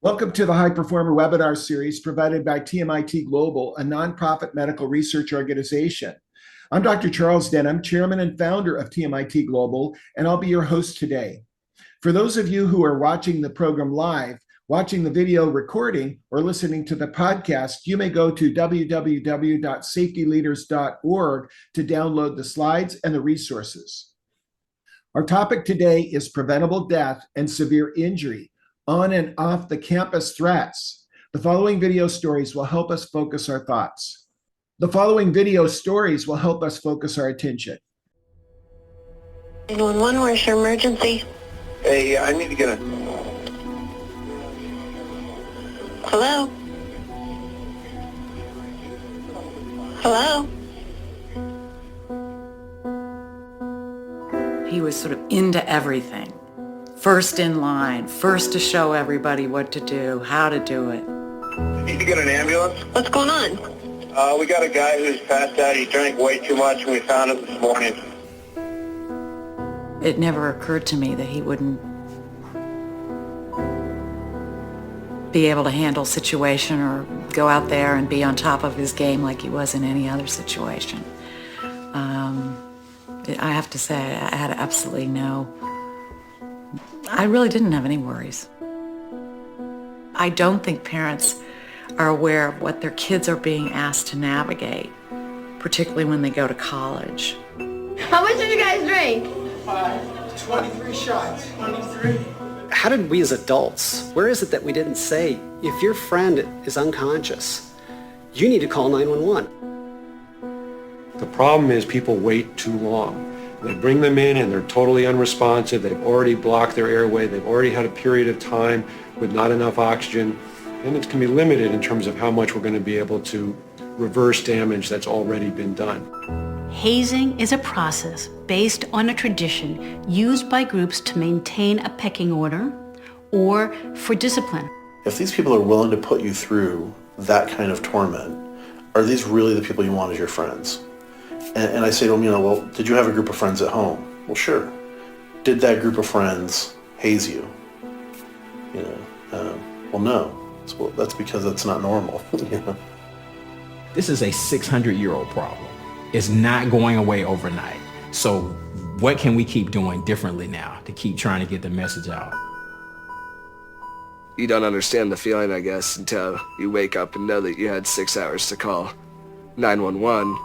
Welcome to the High Performer webinar series provided by TMIT Global, a nonprofit medical research organization. I'm Dr. Charles Denham, chairman and founder of TMIT Global, and I'll be your host today. For those of you who are watching the program live, watching the video recording, or listening to the podcast, you may go to www.safetyleaders.org to download the slides and the resources. Our topic today is preventable death and severe injury, on and off the campus threats. The following video stories will help us focus our thoughts. The following video stories will help us focus our attention. 911, where's your emergency? Hey, I need to get a... Hello? Hello? He was sort of into everything. First in line, first to show everybody what to do, how to do it. Need to get an ambulance? What's going on? We got a guy who's passed out. He drank way too much and we found him this morning. It never occurred to me that he wouldn't be able to handle a situation or go out there and be on top of his game like he was in any other situation. I have to say, I had absolutely I really didn't have any worries. I don't think parents are aware of what their kids are being asked to navigate, particularly when they go to college. How much did you guys drink? 23 shots. 23. How did we as adults, where is it that we didn't say, if your friend is unconscious, you need to call 911? The problem is people wait too long. They bring them in and they're totally unresponsive. They've already blocked their airway. They've already had a period of time with not enough oxygen. And it can be limited in terms of how much we're going to be able to reverse damage that's already been done. Hazing is a process based on a tradition used by groups to maintain a pecking order or for discipline. If these people are willing to put you through that kind of torment, are these really the people you want as your friends? And I say to them, well, did you have a group of friends at home? Well, sure. Did that group of friends haze you? Well, no. Well, that's because it's not normal. This is a 600-year-old problem. It's not going away overnight. So what can we keep doing differently now to keep trying to get the message out? You don't understand the feeling, I guess, until you wake up and know that you had 6 hours to call 911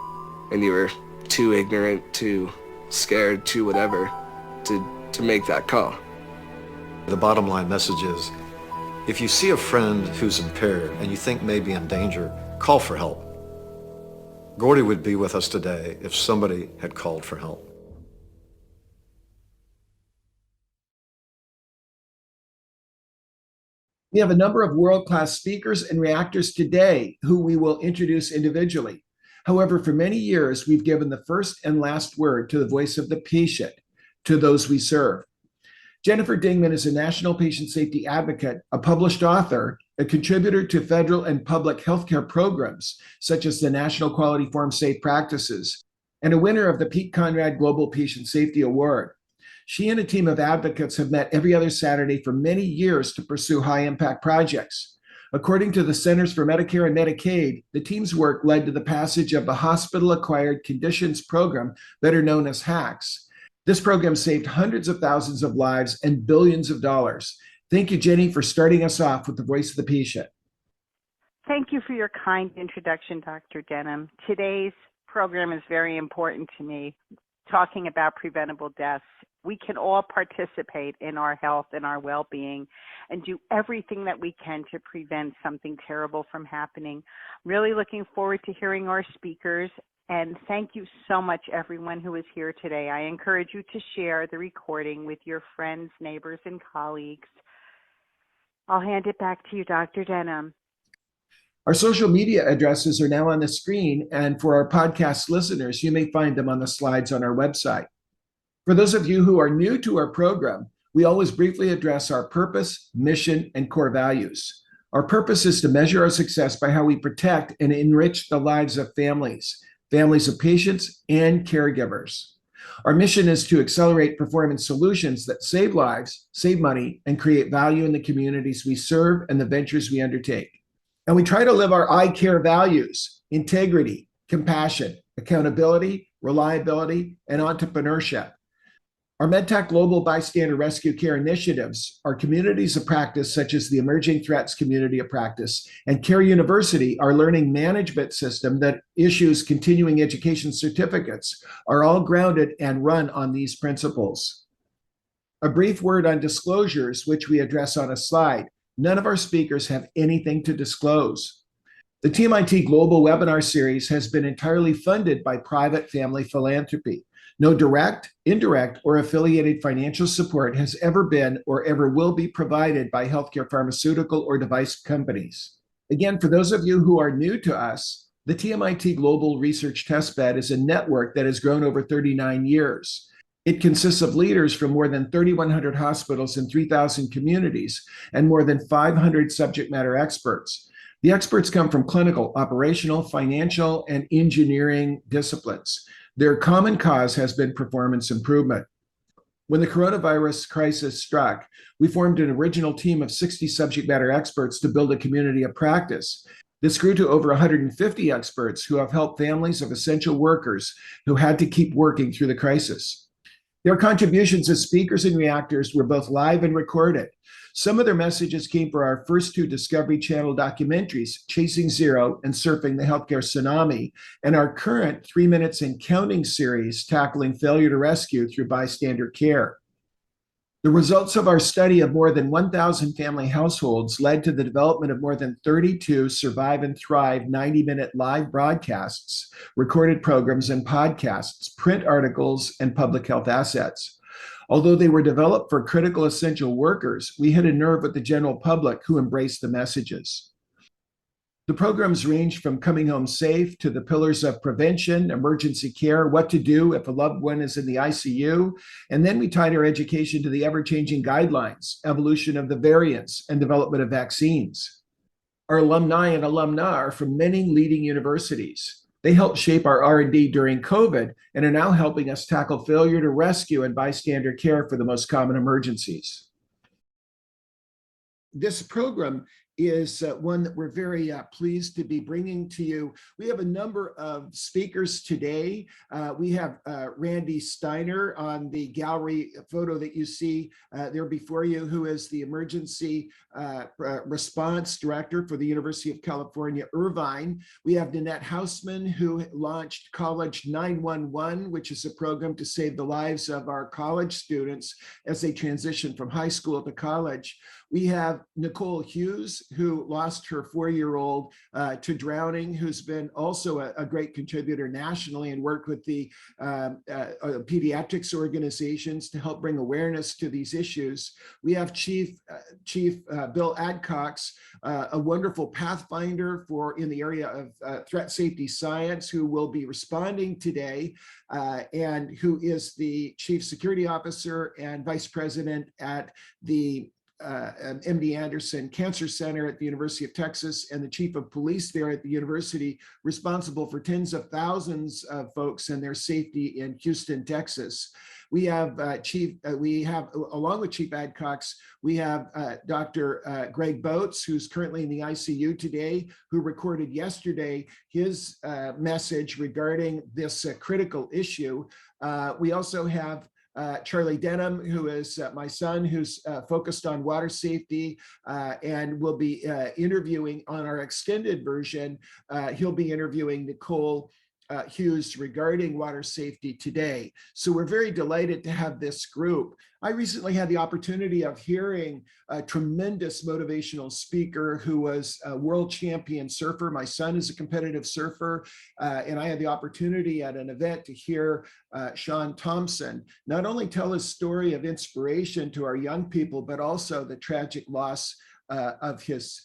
and you were too ignorant, too scared, too whatever to make that call. The bottom line message is, if you see a friend who's impaired and you think may be in danger, call for help. Gordy would be with us today if somebody had called for help. We have a number of world-class speakers and reactors today who we will introduce individually. However, for many years, we've given the first and last word to the voice of the patient, to those we serve. Jennifer Dingman is a national patient safety advocate, a published author, a contributor to federal and public healthcare programs, such as the National Quality Forum Safe Practices, and a winner of the Pete Conrad Global Patient Safety Award. She and a team of advocates have met every other Saturday for many years to pursue high-impact projects. According to the Centers for Medicare and Medicaid, the team's work led to the passage of the Hospital-Acquired Conditions Program, better known as HACS. This program saved hundreds of thousands of lives and billions of dollars. Thank you, Jenny, for starting us off with the voice of the patient. Thank you for your kind introduction, Dr. Denham. Today's program is very important to me, talking about preventable deaths. We can all participate in our health and our well-being and do everything that we can to prevent something terrible from happening. Really looking forward to hearing our speakers, and thank you so much, everyone who is here today. I encourage you to share the recording with your friends, neighbors, and colleagues. I'll hand it back to you, Dr. Denham. Our social media addresses are now on the screen, and for our podcast listeners, you may find them on the slides on our website. For those of you who are new to our program, we always briefly address our purpose, mission, and core values. Our purpose is to measure our success by how we protect and enrich the lives of families of patients and caregivers. Our mission is to accelerate performance solutions that save lives, save money, and create value in the communities we serve and the ventures we undertake. And we try to live our I-CARE values: integrity, compassion, accountability, reliability, and entrepreneurship. Our MedTech Global Bystander Rescue Care initiatives are communities of practice such as the Emerging Threats Community of Practice and Care University, our learning management system that issues continuing education certificates, are all grounded and run on these principles. A brief word on disclosures, which we address on a slide. None of our speakers have anything to disclose. The TMIT Global Webinar Series has been entirely funded by private family philanthropy. No direct, indirect, or affiliated financial support has ever been or ever will be provided by healthcare, pharmaceutical, or device companies. Again, for those of you who are new to us, the TMIT Global Research Testbed is a network that has grown over 39 years. It consists of leaders from more than 3,100 hospitals and 3,000 communities and more than 500 subject matter experts. The experts come from clinical, operational, financial, and engineering disciplines. Their common cause has been performance improvement. When the coronavirus crisis struck, we formed an original team of 60 subject matter experts to build a community of practice. This grew to over 150 experts who have helped families of essential workers who had to keep working through the crisis. Their contributions as speakers and reactors were both live and recorded. Some of their messages came for our first two Discovery Channel documentaries, Chasing Zero and Surfing the Healthcare Tsunami, and our current 3 Minutes and Counting series, tackling failure to rescue through bystander care. The results of our study of more than 1,000 family households led to the development of more than 32 Survive and Thrive 90-minute live broadcasts, recorded programs and podcasts, print articles, and public health assets. Although they were developed for critical essential workers, we hit a nerve with the general public who embraced the messages. The programs range from coming home safe to the pillars of prevention, emergency care, what to do if a loved one is in the ICU, and then we tied our education to the ever-changing guidelines, evolution of the variants, and development of vaccines. Our alumni and alumna are from many leading universities. They helped shape our R&D during COVID and are now helping us tackle failure to rescue and bystander care for the most common emergencies. This program is one that we're very pleased to be bringing to you. We have a number of speakers today. We have Randy Steiner on the gallery photo that you see there before you, who is the Emergency Response Director for the University of California, Irvine. We have Nanette Hausman, who launched College 911, which is a program to save the lives of our college students as they transition from high school to college. We have Nicole Hughes, who lost her 4-year-old to drowning, who's been also a great contributor nationally and worked with the pediatrics organizations to help bring awareness to these issues. We have Chief Bill Adcox, a wonderful pathfinder in the area of threat safety science, who will be responding today, and who is the Chief Security Officer and Vice President at the MD Anderson Cancer Center at the University of Texas, and the Chief of Police there at the university, responsible for tens of thousands of folks and their safety in Houston, Texas. We have along with Chief Adcox, we have Dr. Greg Boats, who's currently in the ICU today, who recorded yesterday his message regarding this critical issue. We also have Charlie Denham, who is my son, who's focused on water safety and will be interviewing on our extended version. He'll be interviewing Nicole Hughes regarding water safety today. So we're very delighted to have this group. I recently had the opportunity of hearing a tremendous motivational speaker who was a world champion surfer. My son is a competitive surfer, and I had the opportunity at an event to hear Sean Thompson not only tell his story of inspiration to our young people, but also the tragic loss of his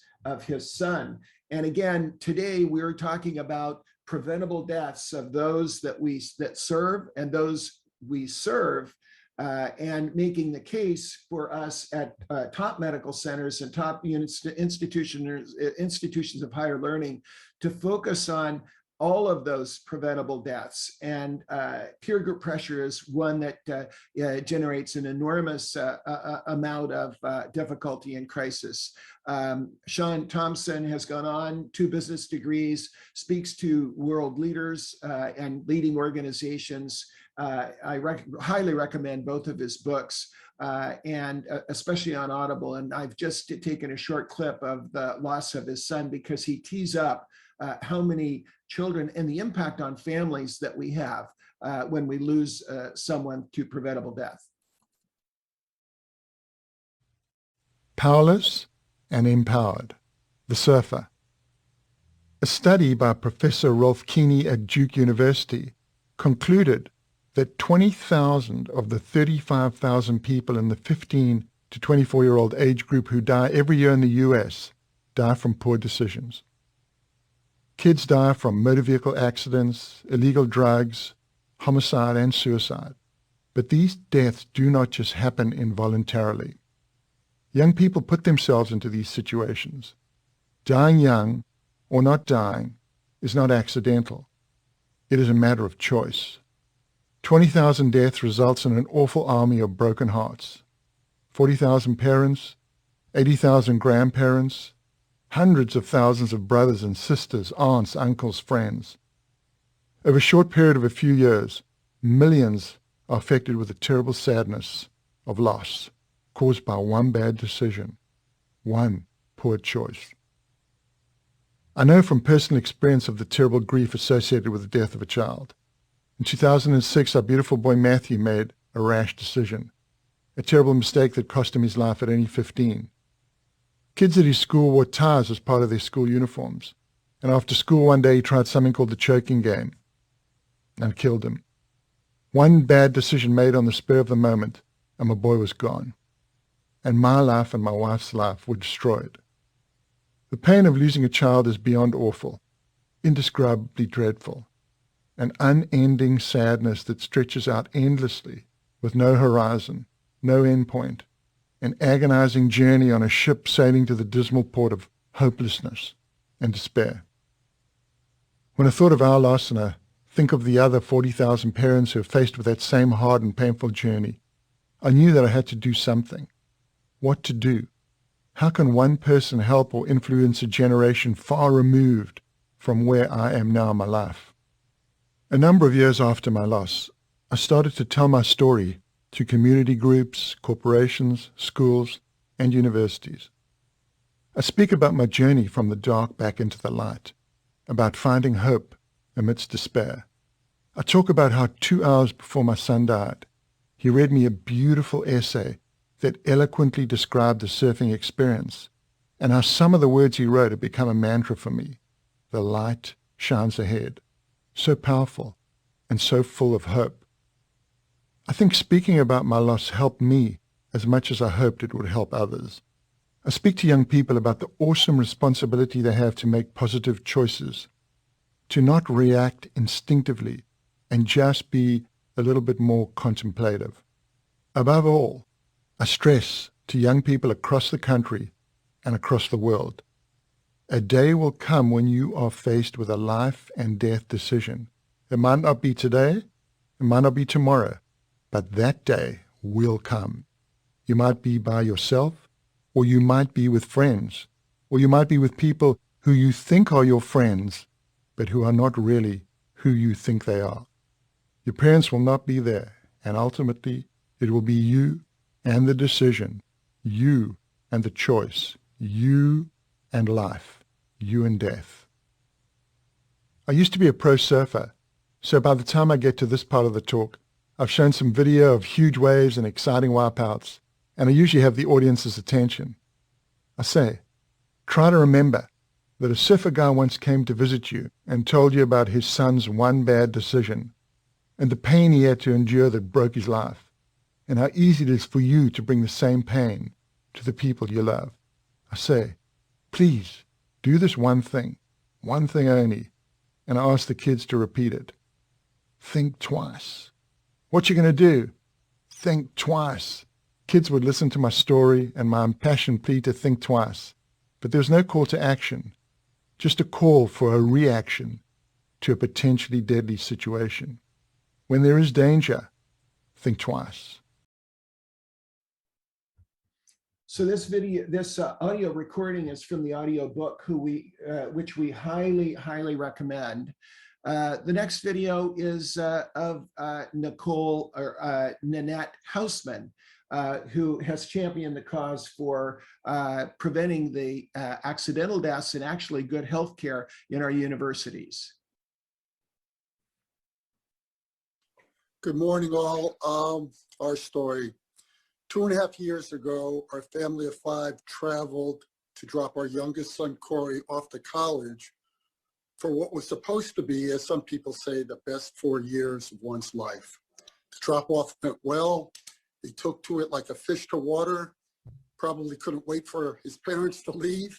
son. And again, today we're talking about preventable deaths of those that serve and those we serve, and making the case for us at top medical centers and top institutions of higher learning to focus on all of those preventable deaths. And peer group pressure is one that generates an enormous amount of difficulty and crisis. Sean Thompson has gone on 2 business degrees, speaks to world leaders and leading organizations. I highly recommend both of his books, and especially on Audible. And I've just taken a short clip of the loss of his son because he tees up how many children and the impact on families that we have when we lose someone to preventable death. Powerless and Empowered, The Surfer. A study by Professor Rolf Keeney at Duke University concluded that 20,000 of the 35,000 people in the 15 to 24-year-old age group who die every year in the U.S. die from poor decisions. Kids die from motor vehicle accidents, illegal drugs, homicide, and suicide. But these deaths do not just happen involuntarily. Young people put themselves into these situations. Dying young or not dying is not accidental. It is a matter of choice. 20,000 deaths results in an awful army of broken hearts. 40,000 parents, 80,000 grandparents, hundreds of thousands of brothers and sisters, aunts, uncles, friends. Over a short period of a few years, millions are affected with the terrible sadness of loss caused by one bad decision, one poor choice. I know from personal experience of the terrible grief associated with the death of a child. In 2006, our beautiful boy Matthew made a rash decision, a terrible mistake that cost him his life at only 15. Kids at his school wore ties as part of their school uniforms, and after school one day he tried something called the choking game, and killed him. One bad decision made on the spur of the moment, and my boy was gone. And my life and my wife's life were destroyed. The pain of losing a child is beyond awful, indescribably dreadful, an unending sadness that stretches out endlessly with no horizon, no end point, an agonizing journey on a ship sailing to the dismal port of hopelessness and despair. When I thought of our loss and I think of the other 40,000 parents who are faced with that same hard and painful journey, I knew that I had to do something. What to do? How can one person help or influence a generation far removed from where I am now in my life? A number of years after my loss, I started to tell my story to community groups, corporations, schools, and universities. I speak about my journey from the dark back into the light, about finding hope amidst despair. I talk about how 2 hours before my son died, he read me a beautiful essay that eloquently described the surfing experience, and how some of the words he wrote have become a mantra for me. The light shines ahead. So powerful and so full of hope. I think speaking about my loss helped me as much as I hoped it would help others. I speak to young people about the awesome responsibility they have to make positive choices, to not react instinctively and just be a little bit more contemplative. Above all, I stress to young people across the country and across the world, a day will come when you are faced with a life and death decision. It might not be today, it might not be tomorrow, but that day will come. You might be by yourself, or you might be with friends, or you might be with people who you think are your friends, but who are not really who you think they are. Your parents will not be there, and ultimately it will be you and the decision, you and the choice, you and life, you and death. I used to be a pro surfer, so by the time I get to this part of the talk, I've shown some video of huge waves and exciting wipeouts, and I usually have the audience's attention. I say, try to remember that a surfer guy once came to visit you and told you about his son's one bad decision and the pain he had to endure that broke his life, and how easy it is for you to bring the same pain to the people you love. I say, please do this one thing only, and I ask the kids to repeat it. Think twice. What you going to do? Think twice. Kids would listen to my story and my impassioned plea to think twice, but there was no call to action, just a call for a reaction, to a potentially deadly situation. When there is danger, think twice. So this audio recording is from the audio book, which we highly recommend. The next video is of Nicole or Nanette Hausman, who has championed the cause for preventing the accidental deaths and actually good health care in our universities. Good morning, all. Our story. 2.5 years ago, our family of 5 traveled to drop our youngest son, Corey, off to college for what was supposed to be, as some people say, the best 4 years of one's life. The drop-off went well. He took to it like a fish to water, probably couldn't wait for his parents to leave,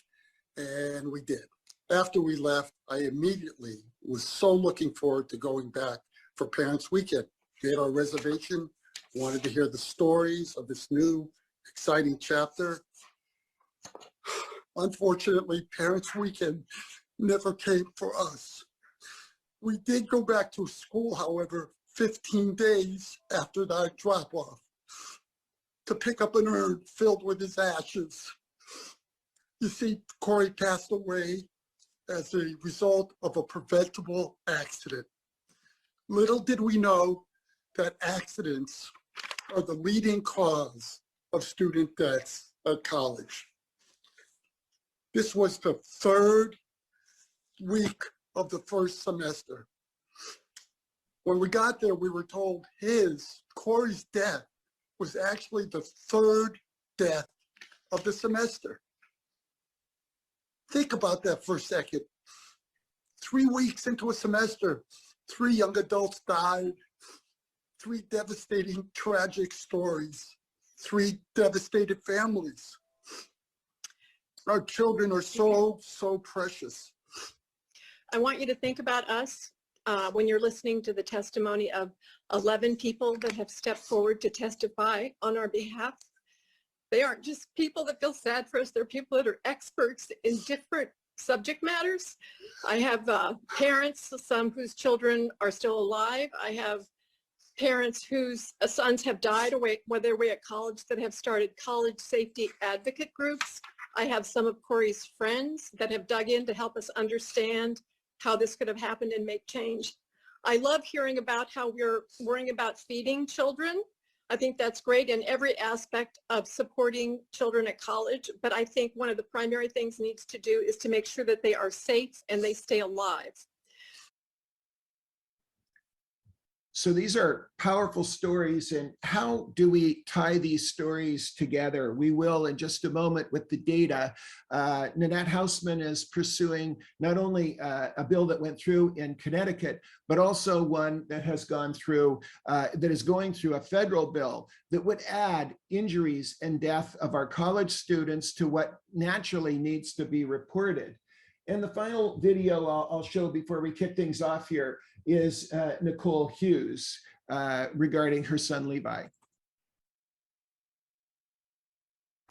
and we did. After we left, I immediately was so looking forward to going back for Parents Weekend. We had our reservation, wanted to hear the stories of this new, exciting chapter. Unfortunately, Parents Weekend never came for us. We did go back to school, however, 15 days after that drop-off to pick up an urn filled with his ashes. You see, Corey passed away as a result of a preventable accident. Little did we know that accidents are the leading cause of student deaths at college. This was the 3rd week of the first semester. When we got there, we were told Corey's death was actually the 3rd death of the semester. Think about that for a second. 3 weeks into a semester, 3 young adults died. 3 devastating, tragic stories. 3 devastated families. Our children are so precious. I want you to think about us when you're listening to the testimony of 11 people that have stepped forward to testify on our behalf. They aren't just people that feel sad for us. They're people that are experts in different subject matters. I have parents, some whose children are still alive. I have parents whose sons have died while they're away at college that have started college safety advocate groups. I have some of Corey's friends that have dug in to help us understand how this could have happened and make change. I love hearing about how we're worrying about feeding children. I think that's great in every aspect of supporting children at college, but I think one of the primary things needs to do is to make sure that they are safe and they stay alive. So these are powerful stories, and how do we tie these stories together? We will in just a moment with the data. Nanette Hausman is pursuing not only a bill that went through in Connecticut, but also one that has gone through, that is going through a federal bill that would add injuries and death of our college students to what naturally needs to be reported. And the final video I'll show before we kick things off here is Nicole Hughes regarding her son, Levi.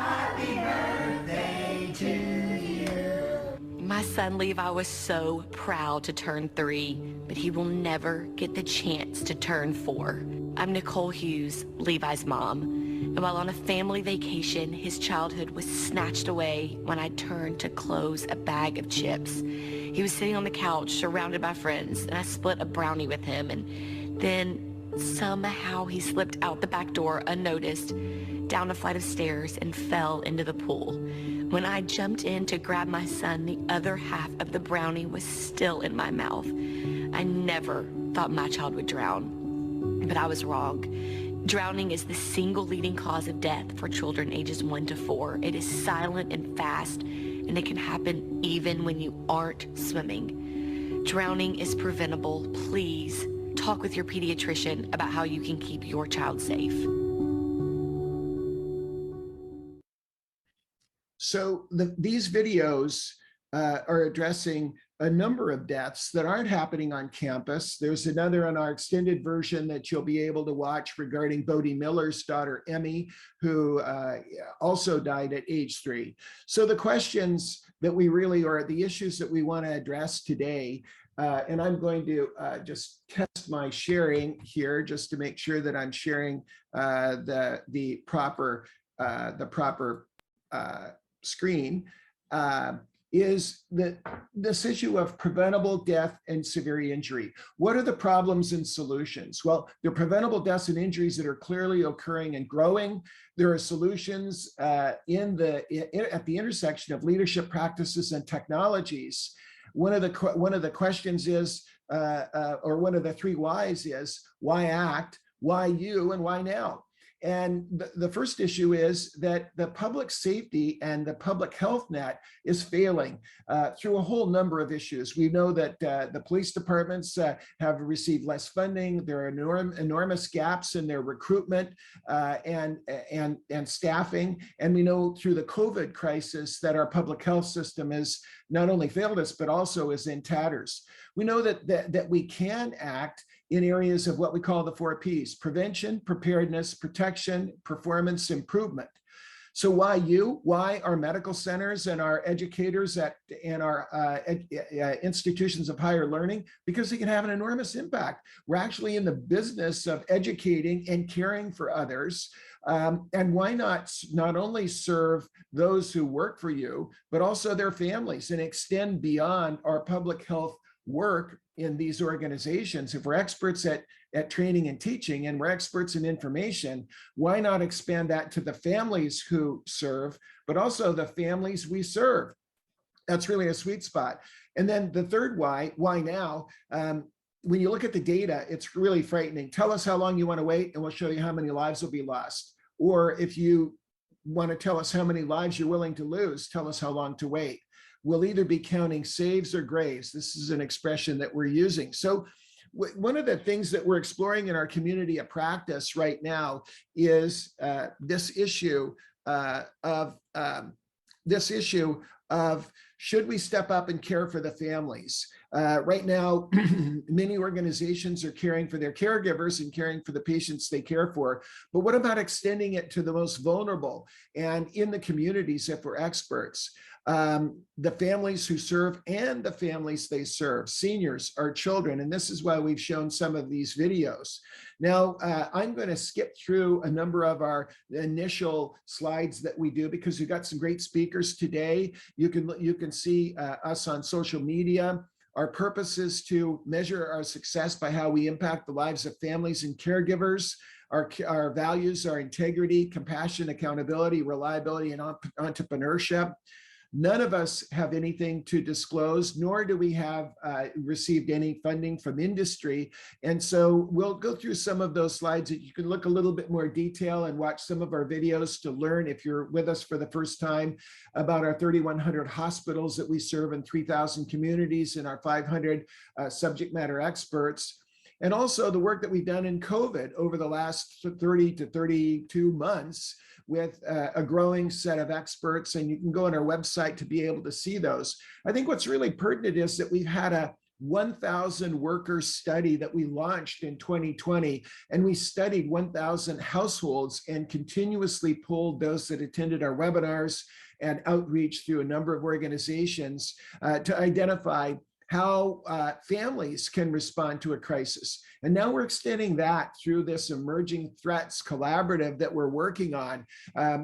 Happy birthday to you. My son Levi was so proud to turn 3, but he will never get the chance to turn 4. I'm Nicole Hughes, Levi's mom. And while on a family vacation, his childhood was snatched away when I turned to close a bag of chips. He was sitting on the couch surrounded by friends, and I split a brownie with him, and then somehow he slipped out the back door unnoticed, down a flight of stairs, and fell into the pool. When I jumped in to grab my son, the other half of the brownie was still in my mouth. I never thought my child would drown, but I was wrong. Drowning is the single leading cause of death for children ages 1 to 4. It is silent and fast, and it can happen even when you aren't swimming. Drowning is preventable. Please talk with your pediatrician about how you can keep your child safe. So these videos are addressing a number of deaths that aren't happening on campus. There's another on our extended version that you'll be able to watch regarding Bodie Miller's daughter, Emmy, who also died at age 3. So the questions that we really, or the issues that we want to address today And I'm going to just test my sharing here just to make sure that I'm sharing the proper screen. Is that this issue of preventable death and severe injury. What are the problems and solutions? Well, there are preventable deaths and injuries that are clearly occurring and growing. There are solutions at the intersection of leadership practices and technologies. One of the questions is, or one of the three whys is, why act, why you, and why now? And the first issue is that the public safety and the public health net is failing through a whole number of issues. We know that the police departments have received less funding. There are enormous gaps in their recruitment and staffing. And we know through the COVID crisis that our public health system has not only failed us, but also is in tatters. We know that we can act in areas of what we call the 4 Ps: prevention, preparedness, protection, performance improvement. So why you? Why our medical centers and our educators and our institutions of higher learning? Because they can have an enormous impact. We're actually in the business of educating and caring for others. And why not only serve those who work for you, but also their families and extend beyond our public health work in these organizations? If we're experts at training and teaching, and we're experts in information, why not expand that to the families who serve, but also the families we serve? That's really a sweet spot. And then the third why now? When you look at the data, it's really frightening. Tell us how long you want to wait, and we'll show you how many lives will be lost. Or if you want to tell us how many lives you're willing to lose, tell us how long to wait. We'll either be counting saves or graves. This is an expression that we're using. So one of the things that we're exploring in our community of practice right now is this issue of should we step up and care for the families? Right now, many organizations are caring for their caregivers and caring for the patients they care for. But what about extending it to the most vulnerable and in the communities if we're experts? The families who serve and the families they serve, seniors, our children. And this is why we've shown some of these videos. Now, I'm going to skip through a number of our initial slides that we do because we've got some great speakers today. You can see us on social media. Our purpose is to measure our success by how we impact the lives of families and caregivers. Our values are integrity, compassion, accountability, reliability, and entrepreneurship. None of us have anything to disclose, nor do we have received any funding from industry. And so we'll go through some of those slides that you can look a little bit more detail and watch some of our videos to learn, if you're with us for the first time, about our 3,100 hospitals that we serve in 3,000 communities and our 500 subject matter experts. And also the work that we've done in COVID over the last 30 to 32 months with a growing set of experts. And you can go on our website to be able to see those. I think what's really pertinent is that we've had a 1,000 workers study that we launched in 2020, and we studied 1,000 households and continuously polled those that attended our webinars and outreach through a number of organizations to identify how families can respond to a crisis. And now we're extending that through this emerging threats collaborative that we're working on.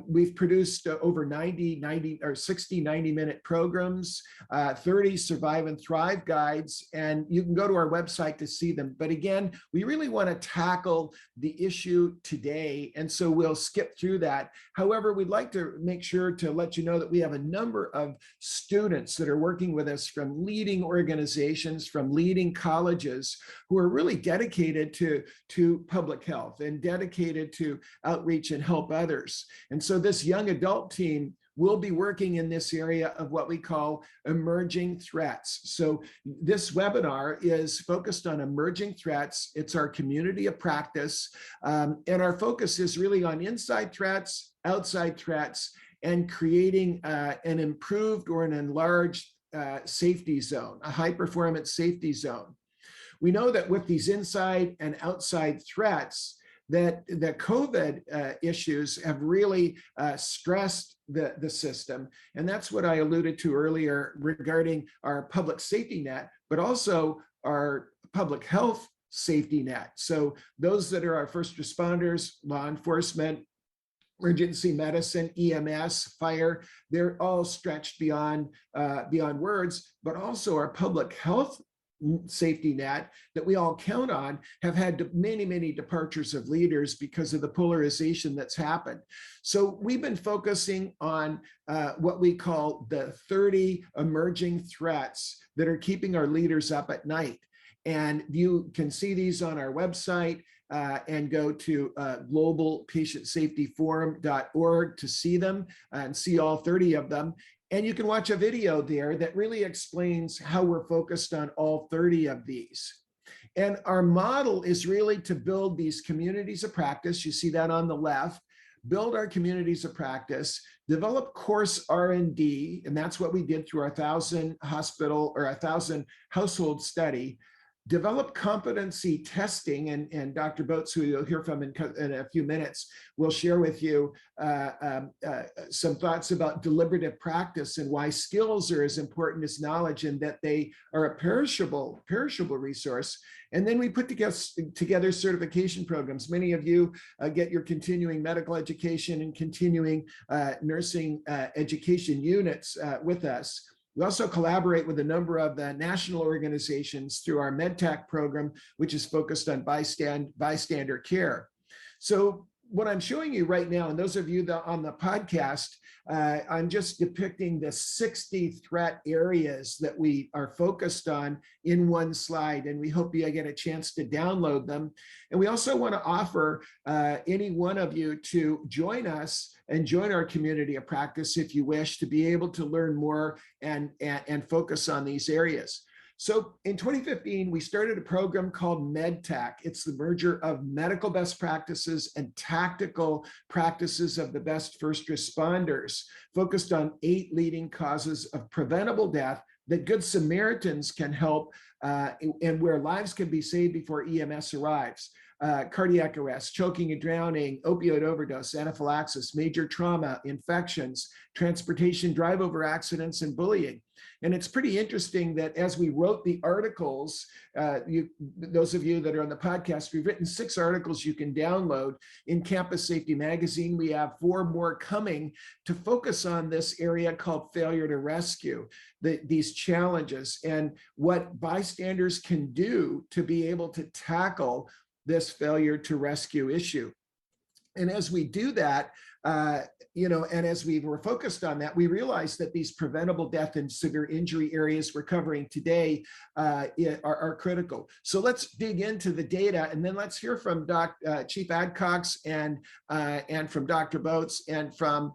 We've produced over 60 90-minute programs, 30 survive and thrive guides, and you can go to our website to see them. But again, we really want to tackle the issue today, and so we'll skip through that. However, we'd like to make sure to let you know that we have a number of students that are working with us from leading organizations, from leading colleges, who are really dedicated to public health and dedicated to outreach and help others. And so this young adult team will be working in this area of what we call emerging threats. So this webinar is focused on emerging threats. It's our community of practice. And our focus is really on inside threats, outside threats, and creating an improved or an enlarged safety zone, a high performance safety zone. We know that with these inside and outside threats, that the COVID issues have really stressed the system. And that's what I alluded to earlier regarding our public safety net, but also our public health safety net. So those that are our first responders, law enforcement, emergency medicine, EMS, fire, they're all stretched beyond words, but also our public health safety net that we all count on have had many departures of leaders because of the polarization that's happened. So we've been focusing on what we call the 30 emerging threats that are keeping our leaders up at night. And you can see these on our website and go to globalpatientsafetyforum.org to see them and see all 30 of them. And you can watch a video there that really explains how we're focused on all 30 of these. And our model is really to build these communities of practice. You see that on the left. Build our communities of practice, develop course R&D, and that's what we did through our 1,000 hospital or 1,000 household study. Develop competency testing, and Dr. Boats, who you'll hear from in a few minutes, will share with you some thoughts about deliberative practice and why skills are as important as knowledge and that they are a perishable resource. And then we put together certification programs. Many of you get your continuing medical education and continuing nursing education units with us. We also collaborate with a number of the national organizations through our MedTech program, which is focused on bystander care. So what I'm showing you right now, and those of you that on the podcast, I'm just depicting the 60 threat areas that we are focused on in one slide, and we hope you get a chance to download them. And we also want to offer any one of you to join us and join our community of practice if you wish to be able to learn more and focus on these areas. So in 2015, we started a program called MedTech. It's the merger of medical best practices and tactical practices of the best first responders, focused on 8 leading causes of preventable death that Good Samaritans can help and where lives can be saved before EMS arrives. Cardiac arrest, choking and drowning, opioid overdose, anaphylaxis, major trauma, infections, transportation, drive-over accidents, and bullying. And it's pretty interesting that as we wrote the articles, those of you that are on the podcast, we've written 6 articles you can download in Campus Safety Magazine. We have 4 more coming to focus on this area called failure to rescue, these challenges and what bystanders can do to be able to tackle this failure to rescue issue. And as we do that, and as we were focused on that, we realized that these preventable death and severe injury areas we're covering today are critical. So let's dig into the data, and then let's hear from Chief Adcox and from Dr. Boats and from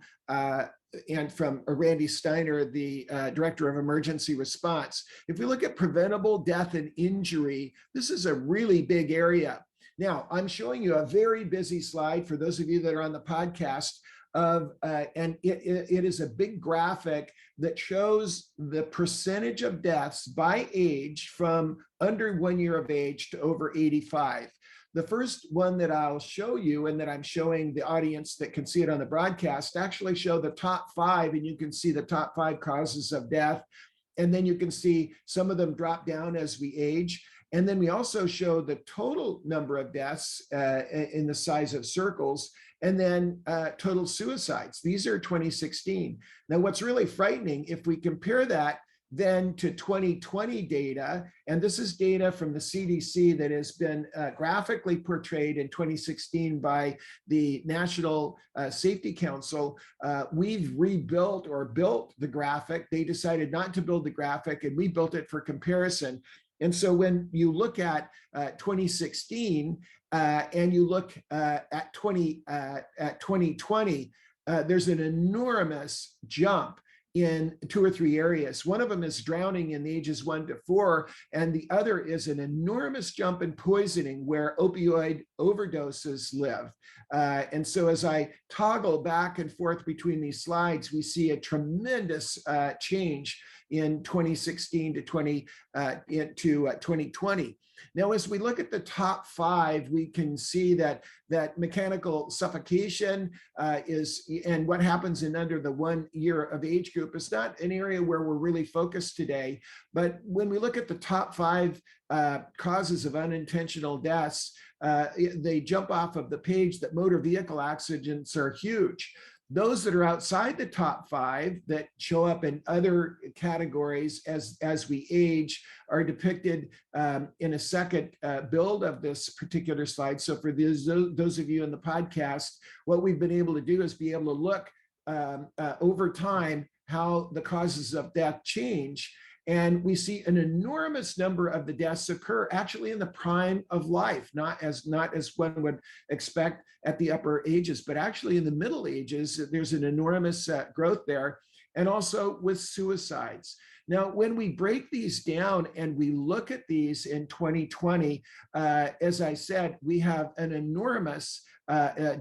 Randy Steiner, the Director of Emergency Response. If we look at preventable death and injury, this is a really big area. Now, I'm showing you a very busy slide for those of you that are on the podcast and it is a big graphic that shows the percentage of deaths by age from under 1 year of age to over 85. The first one that I'll show you and that I'm showing the audience that can see it on the broadcast actually show the top 5, and you can see the top 5 causes of death. And then you can see some of them drop down as we age. And then we also show the total number of deaths in the size of circles, and then total suicides. These are 2016. Now, what's really frightening, if we compare that then to 2020 data, and this is data from the CDC that has been graphically portrayed in 2016 by the National Safety Council. We've rebuilt or built the graphic. They decided not to build the graphic, and we built it for comparison. And so when you look at 2016 and you look at 2020, there's an enormous jump in 2 or 3 areas. One of them is drowning in the ages 1 to 4, and the other is an enormous jump in poisoning where opioid overdoses live. And so as I toggle back and forth between these slides, we see a tremendous change in 2016 to 2020. Now, as we look at the top 5, we can see that mechanical suffocation and what happens in under the 1 year of age group is not an area where we're really focused today. But when we look at the top 5 causes of unintentional deaths, they jump off of the page that motor vehicle accidents are huge. Those that are outside the top 5 that show up in other categories as we age are depicted in a second build of this particular slide. So for those of you in the podcast, what we've been able to do is be able to look over time how the causes of death change. And we see an enormous number of the deaths occur actually in the prime of life, not as one would expect at the upper ages, but actually in the middle ages, there's an enormous growth there, and also with suicides. Now, when we break these down and we look at these in 2020, as I said, we have an enormous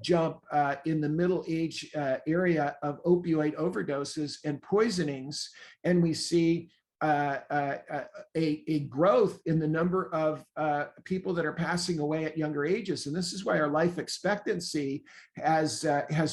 jump in the middle age area of opioid overdoses and poisonings, and we see a growth in the number of people that are passing away at younger ages. And this is why our life expectancy has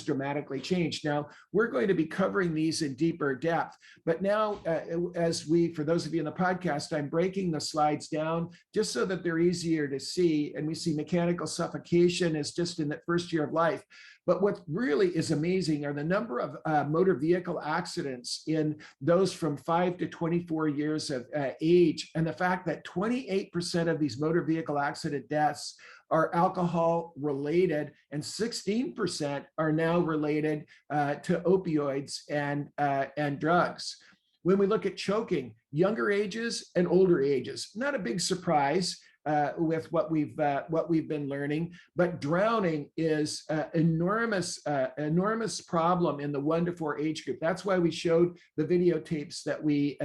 dramatically changed. Now, we're going to be covering these in deeper depth. But now, for those of you in the podcast, I'm breaking the slides down just so that they're easier to see. And we see mechanical suffocation as just in that first year of life. But what really is amazing are the number of motor vehicle accidents in those from 5 to 24 years of age, and the fact that 28% of these motor vehicle accident deaths are alcohol related, and 16% are now related to opioids and drugs. When we look at choking, younger ages and older ages, not a big surprise with what we've been learning, but drowning is enormous problem in the 1 to 4 age group. That's why we showed the videotapes that we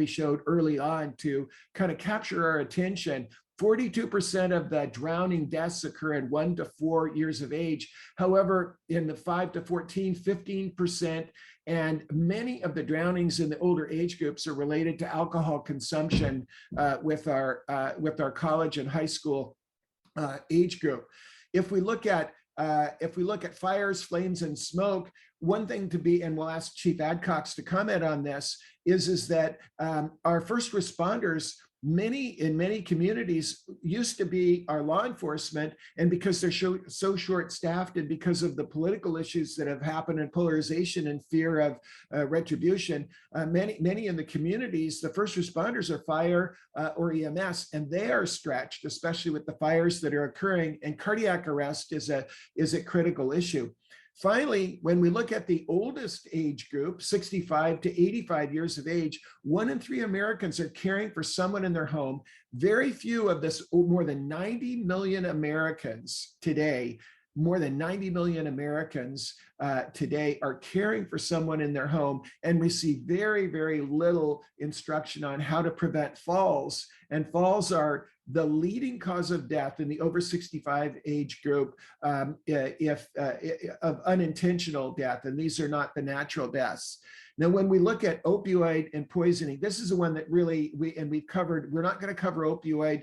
showed early on to kind of capture our attention. 42% of the drowning deaths occur in 1 to 4 years of age. However, in the 5 to 14, 15%, and many of the drownings in the older age groups are related to alcohol consumption with our college and high school age group. If we look at fires, flames, and smoke, one thing to be, and we'll ask Chief Adcox to comment on this, is that our first responders, in many communities, used to be our law enforcement, and because they're so short-staffed and because of the political issues that have happened and polarization and fear of retribution, many in the communities, the first responders are fire or EMS, and they are stretched, especially with the fires that are occurring, and cardiac arrest is a critical issue. Finally, when we look at the oldest age group, 65 to 85 years of age, 1 in 3 Americans are caring for someone in their home. Very few of this, more than 90 million Americans today, today are caring for someone in their home, and receive very, very little instruction on how to prevent falls. And falls are the leading cause of death in the over 65 age group of unintentional death, and these are not the natural deaths. Now, when we look at opioid and poisoning, this is the one that really we've covered. We're not going to cover opioid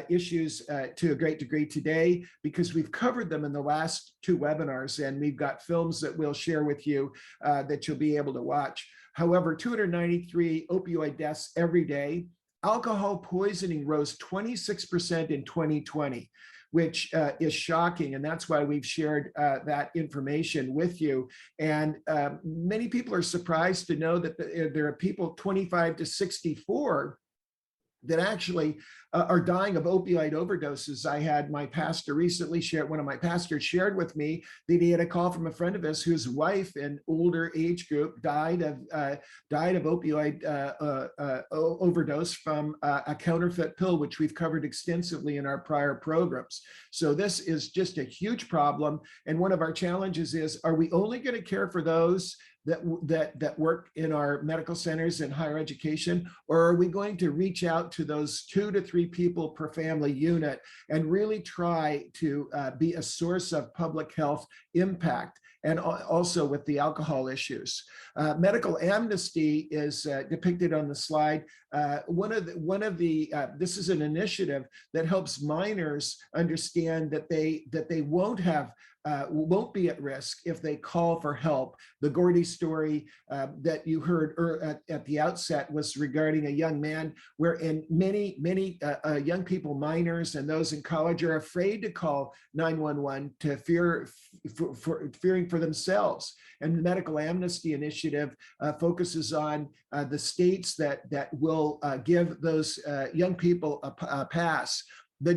issues to a great degree today because we've covered them in the last 2 webinars, and we've got films that we'll share with you that you'll be able to watch. However, 293 opioid deaths every day. Alcohol poisoning rose 26% in 2020, which is shocking. And that's why we've shared that information with you. And many people are surprised to know that there are people 25 to 64 that actually are dying of opioid overdoses. I had my pastor recently one of my pastors shared with me that he had a call from a friend of his whose wife in older age group died of opioid overdose from a counterfeit pill, which we've covered extensively in our prior programs. So this is just a huge problem. And one of our challenges is, are we only going to care for those that work in our medical centers and higher education, or are we going to reach out to those 2 to 3 people per family unit and really try to be a source of public health impact? and also with the alcohol issues. Medical amnesty is depicted on the slide. This is an initiative that helps minors understand that they won't be at risk if they call for help. The Gordy story that you heard at the outset was regarding a young man wherein many young people, minors and those in college, are afraid to call 911 to fearing for themselves. And the Medical Amnesty Initiative focuses on the states that will give those young people a pass. The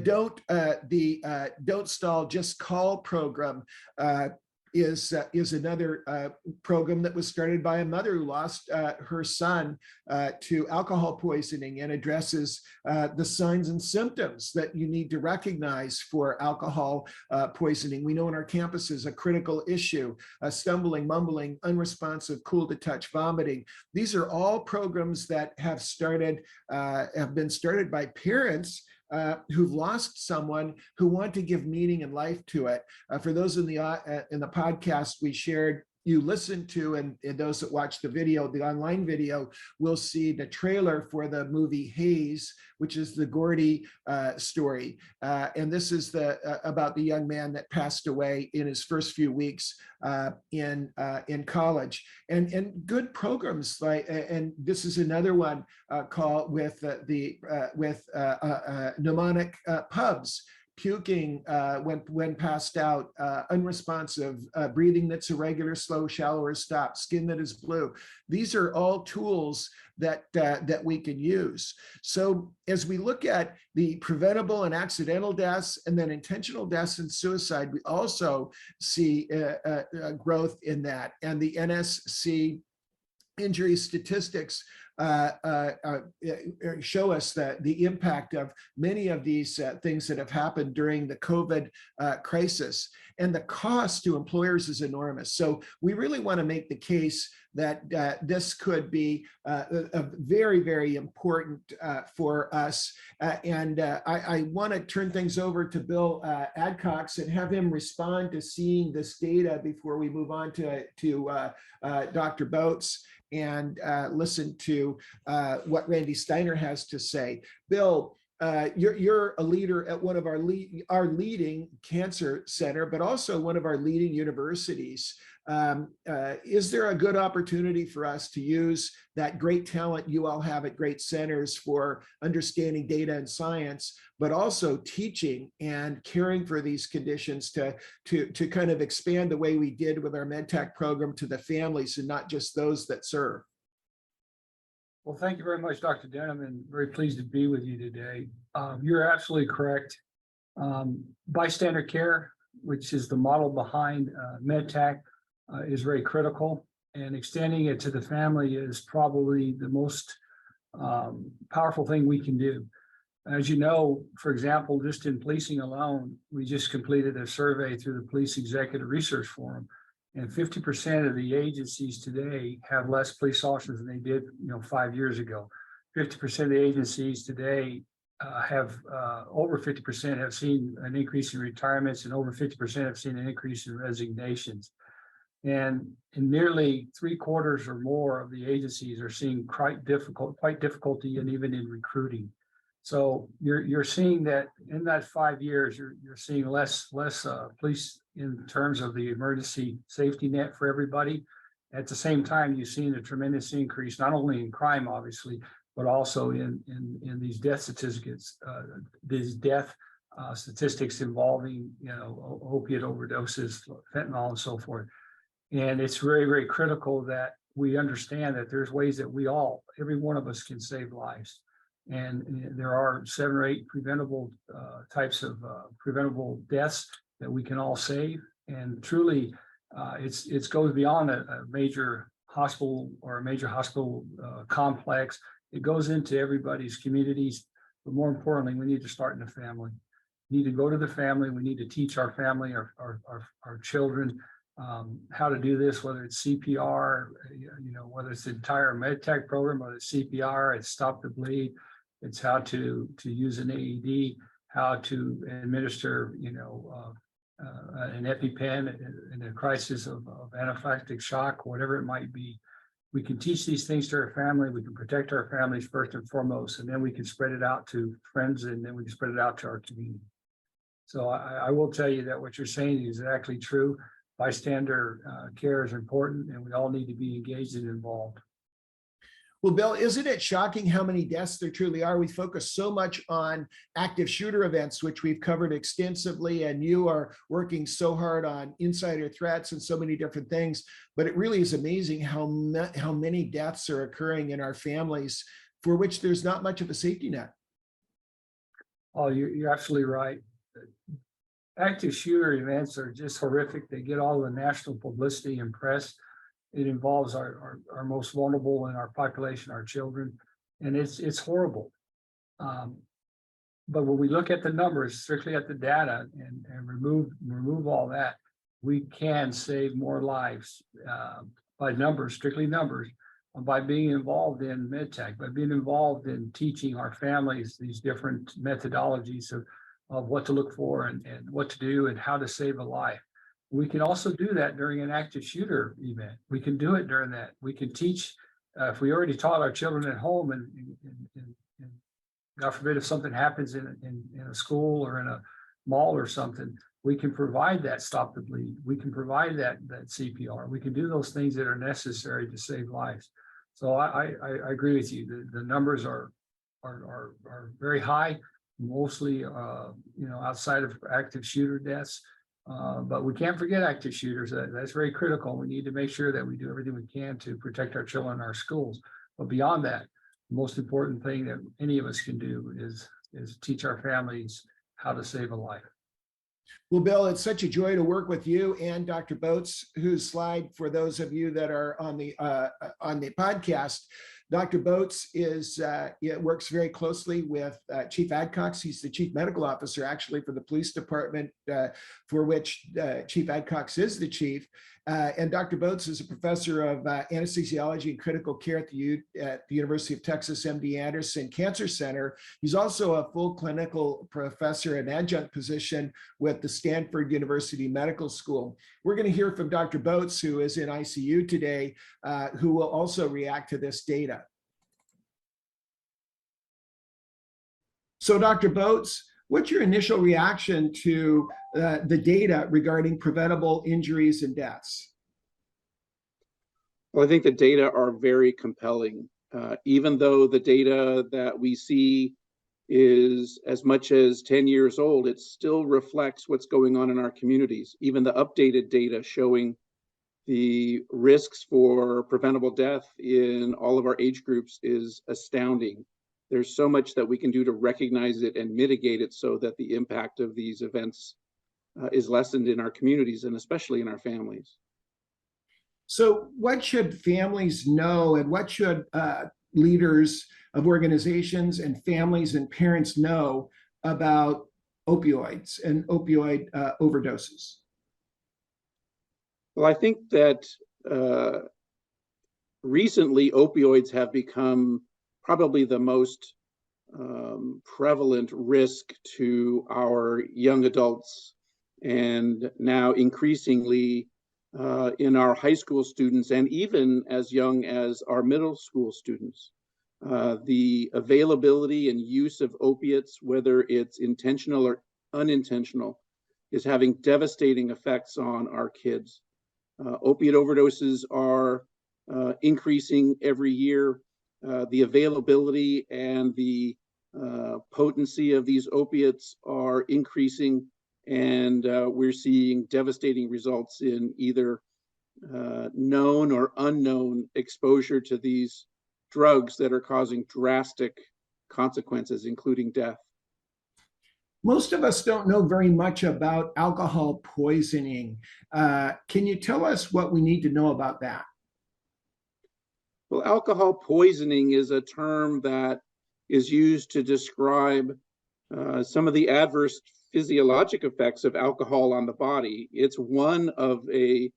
Don't Stall, Just Call program is another program that was started by a mother who lost her son to alcohol poisoning, and addresses the signs and symptoms that you need to recognize for alcohol poisoning. We know in our campuses a critical issue: stumbling, mumbling, unresponsive, cool to touch, vomiting. These are all programs that have been started by parents who've lost someone, who want to give meaning and life to it. For those in the podcast we shared, you listened to, and those that watch the video, the online video, will see the trailer for the movie Haze, which is the Gordy story. And this is about the young man that passed away in his first few weeks in college. And good programs like, and this is another one called with mnemonic pubs. Puking when passed out, unresponsive, breathing that's irregular, slow, shallow, or stop, skin that is blue. These are all tools that we can use. So as we look at the preventable and accidental deaths, and then intentional deaths and suicide, we also see growth in that. And the NSC injury statistics show us that the impact of many of these things that have happened during the COVID crisis, and the cost to employers is enormous. So we really want to make the case that this could be a very, very important for us. I want to turn things over to Bill Adcox and have him respond to seeing this data before we move on to Dr. Boats and listen to what Randy Steiner has to say. Bill, you're a leader at one of our leading cancer center, but also one of our leading universities. Is there a good opportunity for us to use that great talent you all have at great centers for understanding data and science, but also teaching and caring for these conditions to kind of expand the way we did with our MedTech program to the families and not just those that serve? Well, thank you very much, Dr. Denham, and very pleased to be with you today. You're absolutely correct. Bystander care, which is the model behind MedTech, is very critical, and extending it to the family is probably the most powerful thing we can do. As you know, for example, just in policing alone, we just completed a survey through the Police Executive Research Forum, and 50% of the agencies today have less police officers than they did, 5 years ago. 50% of the agencies today have over 50% have seen an increase in retirements, and over 50% have seen an increase in resignations. And in nearly 3/4 or more of the agencies are seeing quite difficulty and even in recruiting. So you're seeing that in that 5 years, you're seeing less police in terms of the emergency safety net for everybody. At the same time, you've seen a tremendous increase, not only in crime, obviously, but also in these death statistics, statistics involving, opiate overdoses, fentanyl, and so forth. And it's very, very critical that we understand that there's ways that every one of us can save lives. And there are 7 or 8 preventable types of preventable deaths that we can all save. And truly, it goes beyond a major hospital or a major hospital complex. It goes into everybody's communities. But more importantly, we need to start in the family. We need to go to the family. We need to teach our family, our children, how to do this, whether it's CPR, whether it's the entire MedTech program, whether it's CPR, it's stop the bleed, it's how to use an AED, how to administer, an EpiPen in a crisis of anaphylactic shock, whatever it might be. We can teach these things to our family. We can protect our families first and foremost, and then we can spread it out to friends, and then we can spread it out to our community. So I will tell you that what you're saying is exactly true. Bystander care is important, and we all need to be engaged and involved. Well, Bill, isn't it shocking how many deaths there truly are? We focus so much on active shooter events, which we've covered extensively, and you are working so hard on insider threats and so many different things. But it really is amazing how many deaths are occurring in our families for which there's not much of a safety net. Oh, you're absolutely right. Active shooter events are just horrific. They get all the national publicity and press. It involves our most vulnerable in our population, our children, and it's horrible. But when we look at the numbers, strictly at the data, and remove all that, we can save more lives by numbers, strictly numbers, by being involved in MedTech, by being involved in teaching our families these different methodologies of what to look for and what to do and how to save a life. We can also do that during an active shooter event. We can do it during that. We can teach, if we already taught our children at home, and God forbid if something happens in a school or in a mall or something, we can provide that stop the bleed. We can provide that CPR. We can do those things that are necessary to save lives. So I agree with you. The numbers are very high, mostly outside of active shooter deaths. But we can't forget active shooters. That's very critical. We need to make sure that we do everything we can to protect our children in our schools. But beyond that, the most important thing that any of us can do is teach our families how to save a life. Well, Bill, it's such a joy to work with you and Dr. Boats, whose slide, for those of you that are on the podcast, Dr. Boats works very closely with Chief Adcox. He's the Chief Medical Officer, actually, for the police department, for which Chief Adcox is the chief. And Dr. Boats is a professor of anesthesiology and critical care at the University of Texas MD Anderson Cancer Center. He's also a full clinical professor and adjunct position with the Stanford University Medical School. We're going to hear from Dr. Boats, who is in ICU today, who will also react to this data. So, Dr. Boats, what's your initial reaction to the data regarding preventable injuries and deaths? Well, I think the data are very compelling. Even though the data that we see is as much as 10 years old, it still reflects what's going on in our communities. Even the updated data showing the risks for preventable death in all of our age groups is astounding. There's so much that we can do to recognize it and mitigate it so that the impact of these events is lessened in our communities and especially in our families. So what should families know, and what should leaders of organizations and families and parents know about opioids and opioid overdoses? Well, I think that recently opioids have become probably the most prevalent risk to our young adults, and now increasingly in our high school students, and even as young as our middle school students. The availability and use of opiates, whether it's intentional or unintentional, is having devastating effects on our kids. Opiate overdoses are increasing every year. The availability and the potency of these opiates are increasing, and we're seeing devastating results in either known or unknown exposure to these drugs that are causing drastic consequences, including death. Most of us don't know very much about alcohol poisoning. Can you tell us what we need to know about that? Well, alcohol poisoning is a term that is used to describe some of the adverse physiologic effects of alcohol on the body. It's one of a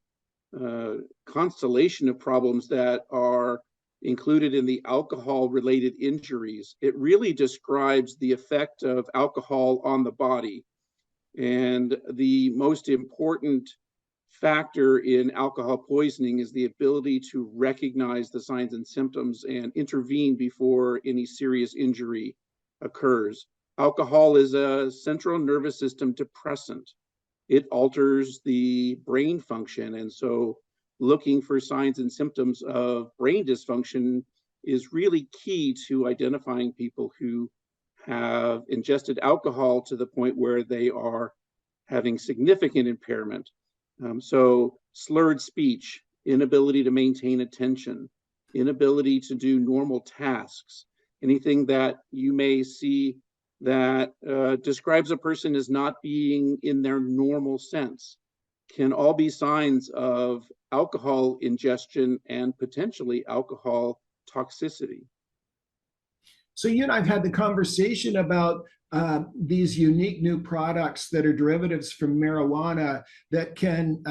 constellation of problems that are included in the alcohol-related injuries. It really describes the effect of alcohol on the body. And the most important factor in alcohol poisoning is the ability to recognize the signs and symptoms and intervene before any serious injury occurs. Alcohol is a central nervous system depressant. It alters the brain function, and so looking for signs and symptoms of brain dysfunction is really key to identifying people who have ingested alcohol to the point where they are having significant impairment. So slurred speech, inability to maintain attention, inability to do normal tasks, anything that you may see that describes a person as not being in their normal sense, can all be signs of alcohol ingestion and potentially alcohol toxicity. So you and I've had the conversation about these unique new products that are derivatives from marijuana that can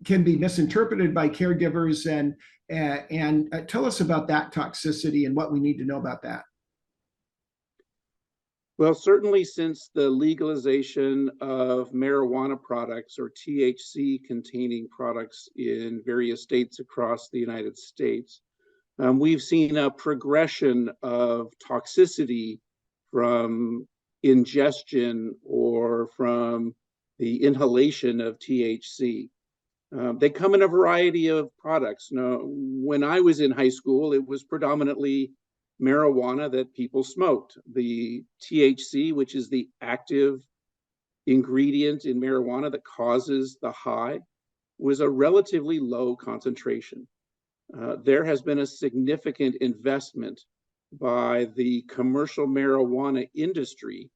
be misinterpreted by caregivers, and tell us about that toxicity and what we need to know about that. Well, certainly since the legalization of marijuana products or THC containing products in various states across the United States, we've seen a progression of toxicity from ingestion or from the inhalation of THC. They come in a variety of products. Now, when I was in high school, it was predominantly marijuana that people smoked. The THC, which is the active ingredient in marijuana that causes the high, was a relatively low concentration. There has been a significant investment by the commercial marijuana industry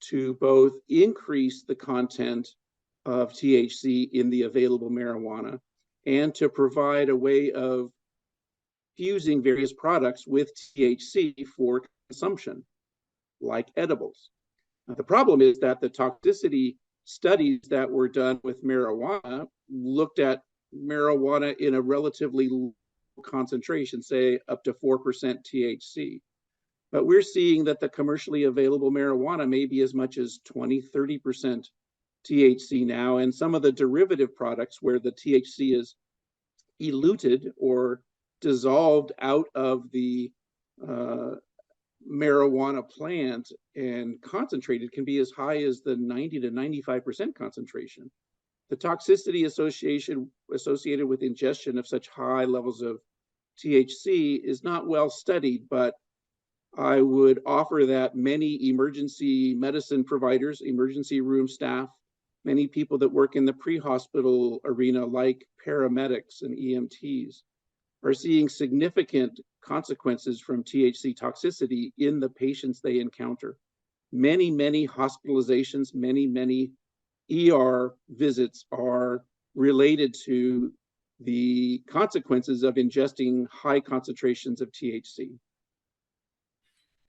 to both increase the content of THC in the available marijuana and to provide a way of fusing various products with THC for consumption, like edibles. Now, the problem is that the toxicity studies that were done with marijuana looked at marijuana in a relatively low concentration, say up to 4% THC. But we're seeing that the commercially available marijuana may be as much as 20, 30% THC now, and some of the derivative products where the THC is eluted or dissolved out of the marijuana plant and concentrated can be as high as the 90 to 95% concentration. The toxicity associated with ingestion of such high levels of THC is not well studied, but I would offer that many emergency medicine providers, emergency room staff, many people that work in the pre-hospital arena like paramedics and EMTs are seeing significant consequences from THC toxicity in the patients they encounter. Many, many hospitalizations, many ER visits are related to the consequences of ingesting high concentrations of THC.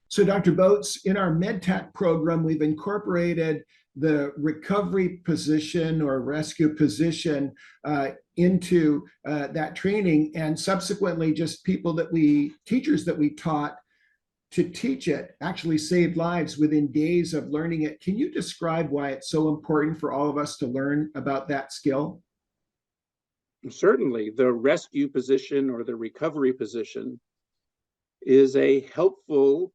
So Dr. Boats, in our MedTech program, we've incorporated the recovery position or rescue position into that training, and subsequently just teachers that we taught to teach it actually saved lives within days of learning it. Can you describe why it's so important for all of us to learn about that skill? Certainly, the rescue position or the recovery position is a helpful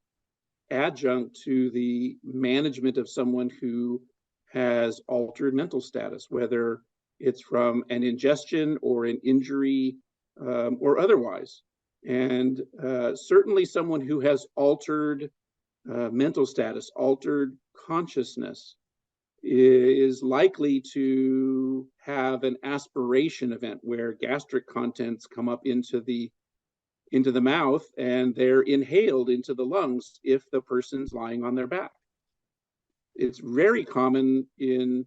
adjunct to the management of someone who has altered mental status, whether it's from an ingestion or an injury or otherwise. And certainly someone who has altered mental status, altered consciousness, is likely to have an aspiration event where gastric contents come up into the mouth and they're inhaled into the lungs if the person's lying on their back. It's very common in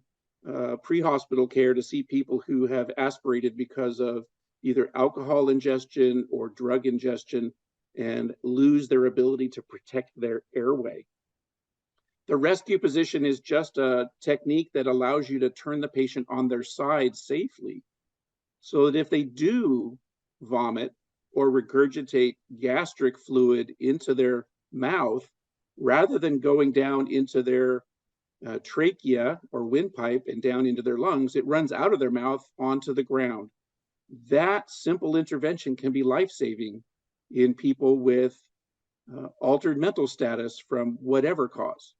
pre-hospital care to see people who have aspirated because of either alcohol ingestion or drug ingestion and lose their ability to protect their airway. The rescue position is just a technique that allows you to turn the patient on their side safely so that if they do vomit or regurgitate gastric fluid into their mouth, rather than going down into their trachea or windpipe and down into their lungs, it runs out of their mouth onto the ground. That simple intervention can be life-saving in people with altered mental status from whatever cause.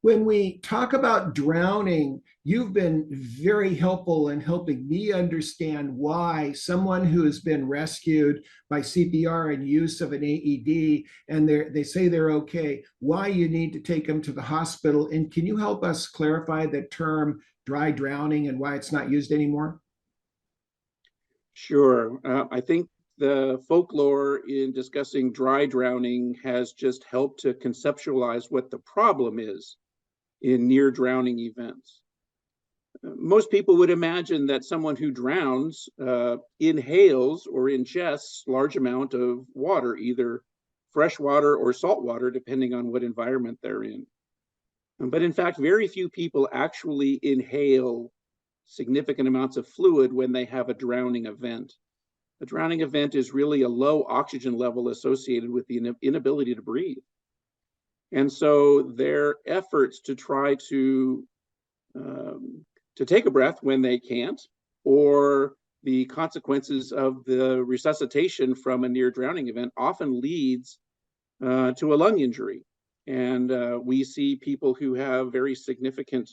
When we talk about drowning, you've been very helpful in helping me understand why someone who has been rescued by CPR and use of an AED, and they say they're okay, why you need to take them to the hospital. And can you help us clarify the term dry drowning and why it's not used anymore? Sure. I think the folklore in discussing dry drowning has just helped to conceptualize what the problem is in near drowning events. Most people would imagine that someone who drowns inhales or ingests large amount of water, either fresh water or salt water, depending on what environment they're in. But in fact, very few people actually inhale significant amounts of fluid when they have a drowning event. A drowning event is really a low oxygen level associated with the inability to breathe. And so their efforts to try to take a breath when they can't, or the consequences of the resuscitation from a near drowning event often leads to a lung injury. And we see people who have very significant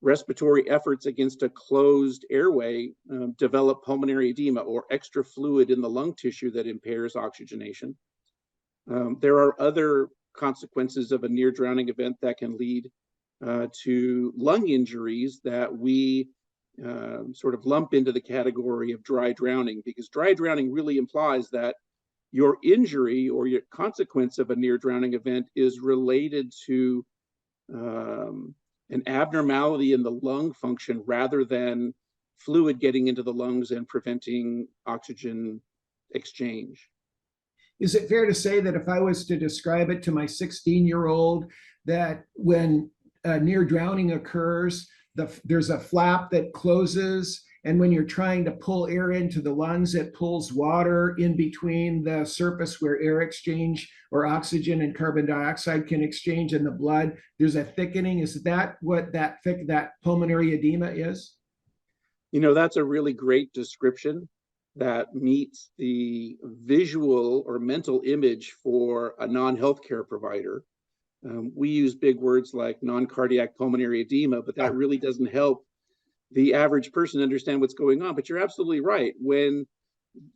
respiratory efforts against a closed airway develop pulmonary edema or extra fluid in the lung tissue that impairs oxygenation. There are other consequences of a near drowning event that can lead to lung injuries that we sort of lump into the category of dry drowning, because dry drowning really implies that your injury or your consequence of a near drowning event is related to an abnormality in the lung function rather than fluid getting into the lungs and preventing oxygen exchange. Is it fair to say that if I was to describe it to my 16-year-old, that when near drowning occurs, there's a flap that closes, and when you're trying to pull air into the lungs, it pulls water in between the surface where air exchange or oxygen and carbon dioxide can exchange in the blood? There's a thickening. Is that what that pulmonary edema is? You know, that's a really great description that meets the visual or mental image for a non-healthcare provider. We use big words like non-cardiac pulmonary edema, but that really doesn't help the average person understand what's going on. But you're absolutely right. When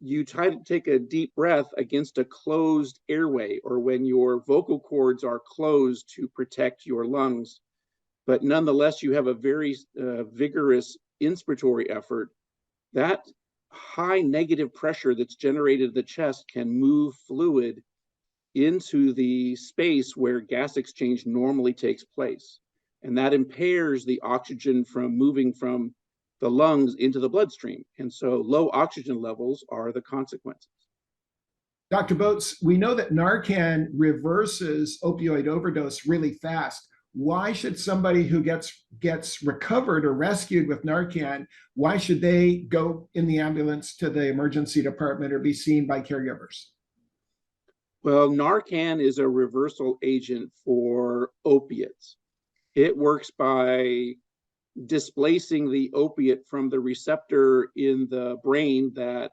you try to take a deep breath against a closed airway, or when your vocal cords are closed to protect your lungs, but nonetheless you have a very vigorous inspiratory effort, that high negative pressure that's generated in the chest can move fluid into the space where gas exchange normally takes place. And that impairs the oxygen from moving from the lungs into the bloodstream. And so low oxygen levels are the consequences. Dr. Boats, we know that Narcan reverses opioid overdose really fast. Why should somebody who gets recovered or rescued with Narcan, why should they go in the ambulance to the emergency department or be seen by caregivers? Well, Narcan is a reversal agent for opiates. It works by displacing the opiate from the receptor in the brain that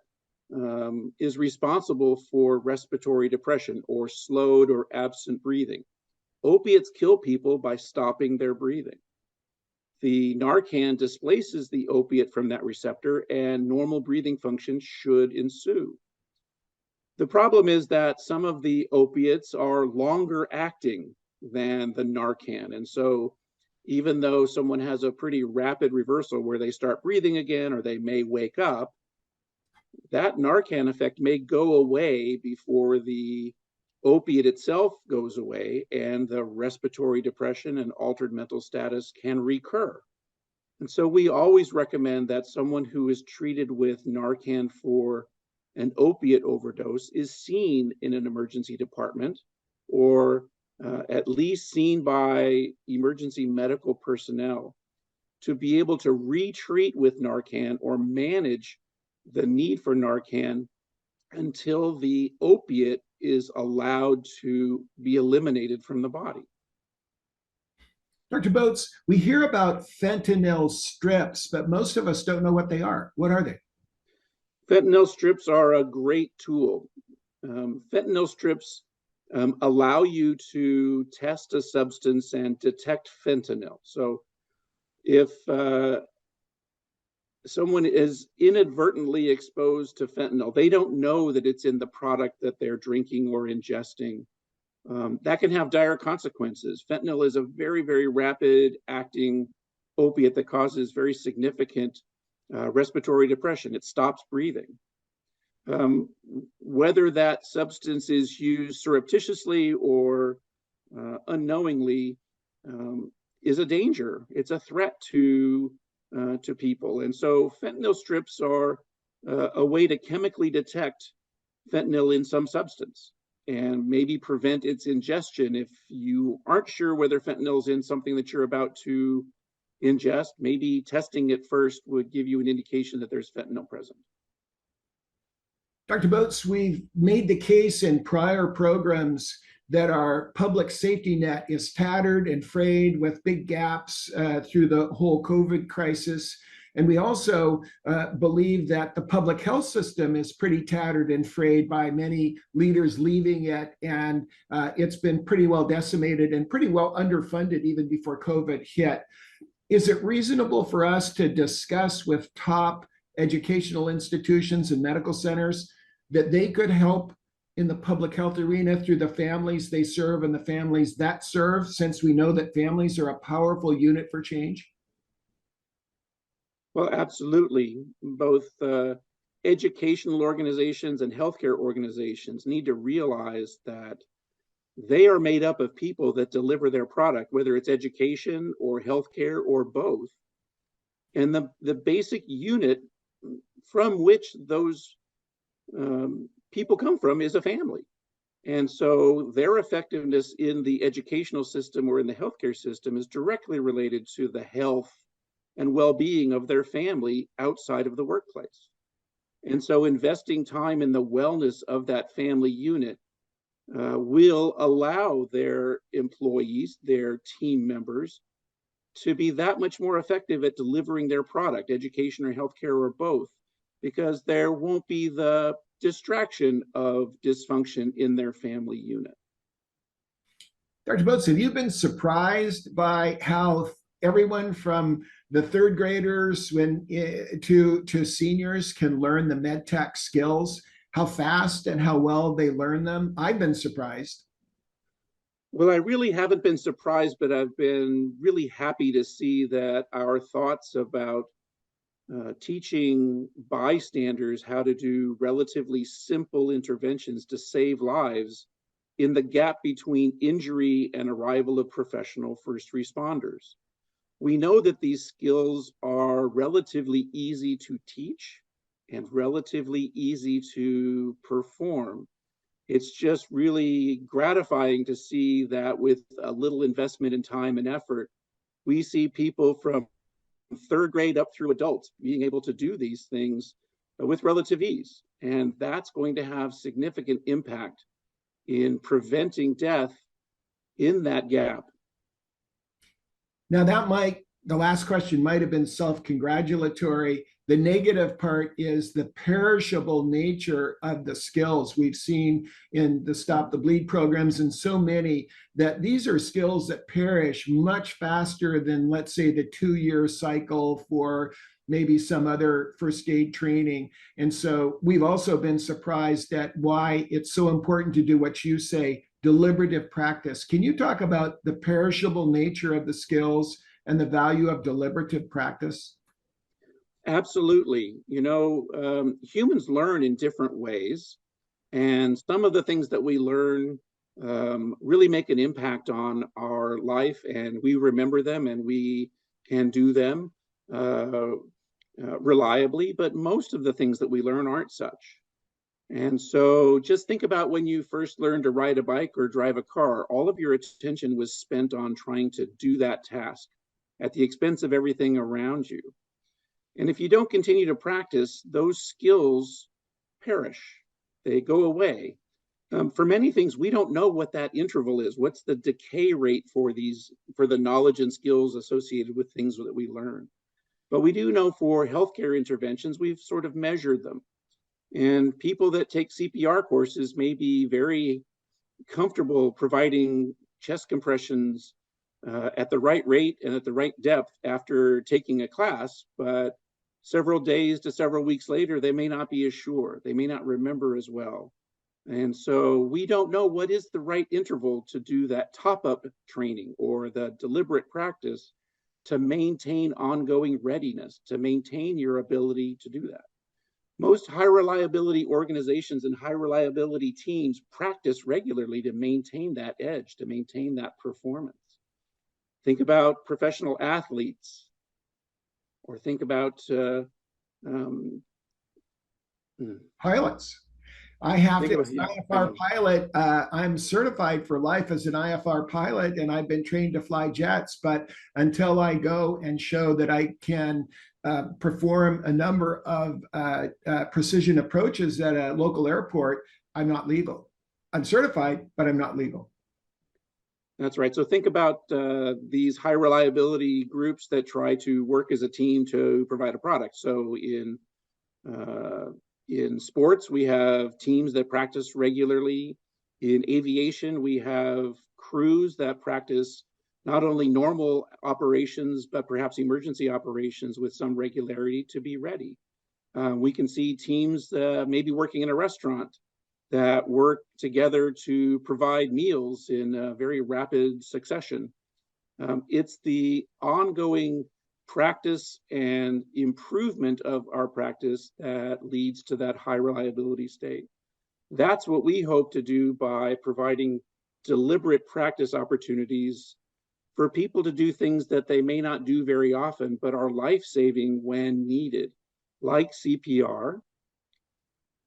is responsible for respiratory depression or slowed or absent breathing. Opiates kill people by stopping their breathing. The Narcan displaces the opiate from that receptor, and normal breathing function should ensue. The problem is that some of the opiates are longer acting than the Narcan. And so even though someone has a pretty rapid reversal where they start breathing again or they may wake up, that Narcan effect may go away before the opiate itself goes away, and the respiratory depression and altered mental status can recur. And so we always recommend that someone who is treated with Narcan for an opiate overdose is seen in an emergency department, or at least seen by emergency medical personnel, to be able to retreat with Narcan or manage the need for Narcan until the opiate is allowed to be eliminated from the body. Dr. Boats, we hear about fentanyl strips, but most of us don't know what they are. What are they? Fentanyl strips are a great tool. Fentanyl strips allow you to test a substance and detect fentanyl. So if someone is inadvertently exposed to fentanyl, they don't know that it's in the product that they're drinking or ingesting. That can have dire consequences. Fentanyl is a very, very rapid acting opiate that causes very significant respiratory depression. It stops breathing. Whether that substance is used surreptitiously or unknowingly is a danger. It's a threat to people. And so fentanyl strips are a way to chemically detect fentanyl in some substance and maybe prevent its ingestion. If you aren't sure whether fentanyl is in something that you're about to ingest, maybe testing it first would give you an indication that there's fentanyl present. Dr. Boats, we've made the case in prior programs that our public safety net is tattered and frayed with big gaps through the whole COVID crisis. And we also believe that the public health system is pretty tattered and frayed by many leaders leaving it. And it's been pretty well decimated and pretty well underfunded even before COVID hit. Is it reasonable for us to discuss with top educational institutions and medical centers that they could help in the public health arena through the families they serve and the families that serve, since we know that families are a powerful unit for change? Well, absolutely. Both educational organizations and healthcare organizations need to realize that they are made up of people that deliver their product, whether it's education or healthcare or both. And the basic unit from which those people come from is a family. And so their effectiveness in the educational system or in the healthcare system is directly related to the health and well-being of their family outside of the workplace. And so investing time in the wellness of that family unit will allow their employees, their team members, to be that much more effective at delivering their product, education or healthcare or both, because there won't be the distraction of dysfunction in their family unit. Dr. Boats, have you been surprised by how everyone from the third graders to seniors can learn the med tech skills, how fast and how well they learn them? I've been surprised. Well, I really haven't been surprised, but I've been really happy to see that our thoughts about teaching bystanders how to do relatively simple interventions to save lives in the gap between injury and arrival of professional first responders. We know that these skills are relatively easy to teach and relatively easy to perform. It's just really gratifying to see that with a little investment in time and effort, we see people from third grade up through adults being able to do these things with relative ease. And that's going to have significant impact in preventing death in that gap. Now the last question might have been self-congratulatory. The negative part is the perishable nature of the skills we've seen in the Stop the Bleed programs and so many, that these are skills that perish much faster than, let's say, the 2-year cycle for maybe some other first aid training. And so we've also been surprised at why it's so important to do what you say, deliberative practice. Can you talk about the perishable nature of the skills and the value of deliberative practice? Absolutely. You know, humans learn in different ways, and some of the things that we learn really make an impact on our life, and we remember them and we can do them reliably, but most of the things that we learn aren't such. And so just think about when you first learned to ride a bike or drive a car, all of your attention was spent on trying to do that task at the expense of everything around you. And if you don't continue to practice, those skills perish, they go away. For many things, we don't know what that interval is. What's the decay rate for the knowledge and skills associated with things that we learn? But we do know for healthcare interventions, we've sort of measured them. And people that take CPR courses may be very comfortable providing chest compressions at the right rate and at the right depth after taking a class, but several days to several weeks later, they may not be as sure. They may not remember as well. And so we don't know what is the right interval to do that top-up training or the deliberate practice to maintain ongoing readiness, to maintain your ability to do that. Most high reliability organizations and high reliability teams practice regularly to maintain that edge, to maintain that performance. Think about professional athletes, or think about pilots. I have Think to, about- as an IFR pilot, I'm certified for life as an IFR pilot, and I've been trained to fly jets. But until I go and show that I can perform a number of precision approaches at a local airport, I'm not legal. I'm certified, but I'm not legal. That's right. So think about these high reliability groups that try to work as a team to provide a product. So in sports, we have teams that practice regularly. In aviation, we have crews that practice not only normal operations, but perhaps emergency operations with some regularity to be ready. We can see teams maybe working in a restaurant that work together to provide meals in very rapid succession. It's the ongoing practice and improvement of our practice that leads to that high reliability state. That's what we hope to do by providing deliberate practice opportunities for people to do things that they may not do very often, but are life-saving when needed, like CPR,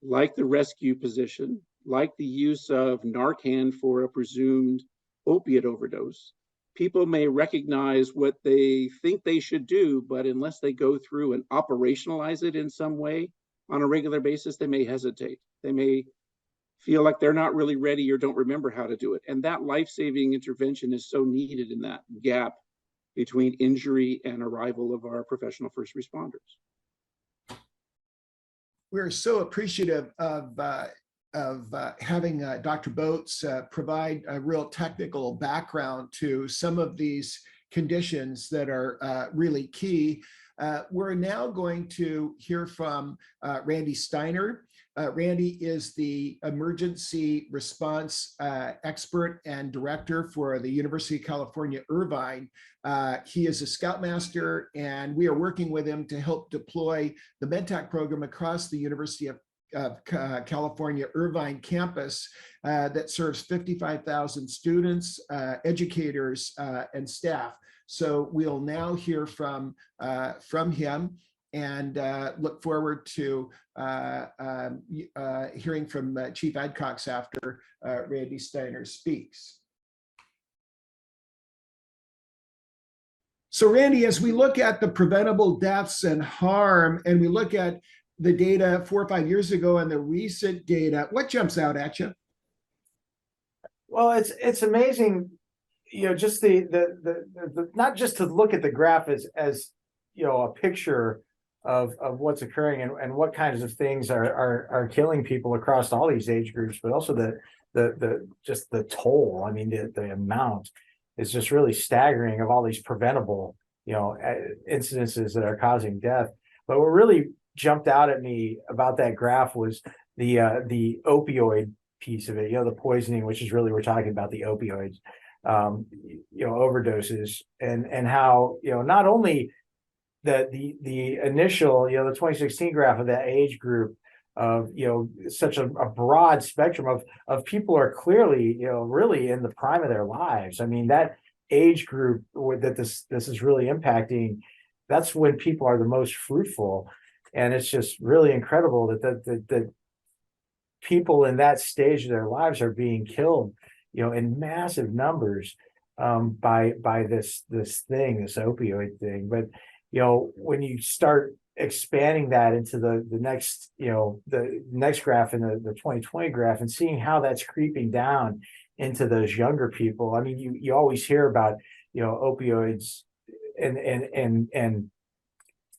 like the rescue position, like the use of Narcan for a presumed opiate overdose. People may recognize what they think they should do, but unless they go through and operationalize it in some way on a regular basis, they may hesitate. They may feel like they're not really ready or don't remember how to do it. And that life-saving intervention is so needed in that gap between injury and arrival of our professional first responders. We're so appreciative of having Dr. Boats provide a real technical background to some of these conditions that are really key. We're now going to hear from Randy Steiner. Randy is the emergency response expert and director for the University of California, Irvine. He is a Scoutmaster, and we are working with him to help deploy the MedTech program across the University of California Irvine campus that serves 55,000 students, educators, and staff. So we'll now hear from him, and look forward to hearing from Chief Adcox after Randy Steiner speaks. So Randy, as we look at the preventable deaths and harm, and we look at the data 4 or 5 years ago and the recent data, what jumps out at you? Well, it's amazing, just the not just to look at the graph as a picture of what's occurring and what kinds of things are killing people across all these age groups, but also the just the toll. I mean, the amount is just really staggering of all these preventable, incidences that are causing death. But what really jumped out at me about that graph was the opioid piece of it, the poisoning, which is really, we're talking about the opioids, overdoses, and how, not only the initial, the 2016 graph of that age group of, such a broad spectrum of people are clearly, really in the prime of their lives. I mean, that age group that this is really impacting, that's when people are the most fruitful. And it's just really incredible that people in that stage of their lives are being killed, in massive numbers by this opioid thing. But when you start expanding that into the next, the next graph in the 2020 graph, and seeing how that's creeping down into those younger people. I mean, you always hear about, opioids and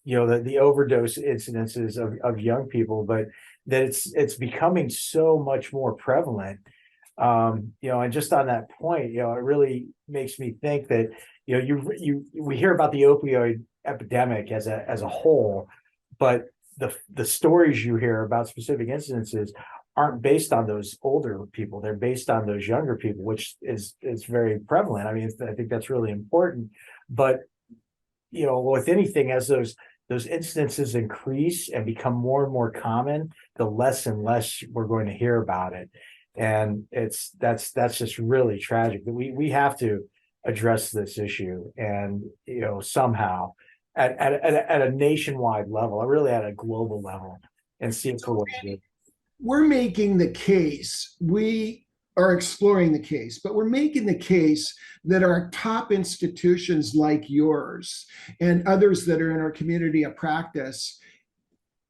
the overdose incidences of young people, but that it's becoming so much more prevalent. And just on that point, it really makes me think that, we hear about the opioid epidemic as a whole, but the stories you hear about specific incidences aren't based on those older people. They're based on those younger people, which is very prevalent. I mean, I think that's really important. But with anything, as those incidences increase and become more and more common, the less and less we're going to hear about it. And that's just really tragic. That we have to address this issue, and somehow at a nationwide level, really at a global level, and see it for what it is. We're making the case, we are exploring the case, but we're making the case that our top institutions like yours and others that are in our community of practice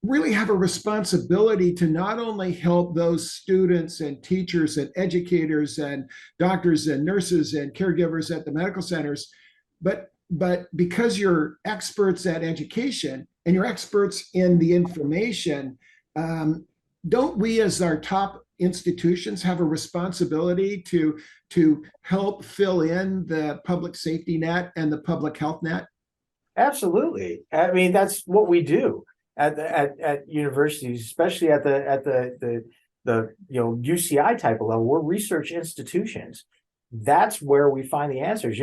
really have a responsibility to not only help those students and teachers and educators and doctors and nurses and caregivers at the medical centers, but because you're experts at education and you're experts in the information, don't we as our top institutions have a responsibility to help fill in the public safety net and the public health net? Absolutely. I mean, that's what we do at universities, especially at the UCI type of level. We're research institutions. That's where we find the answers.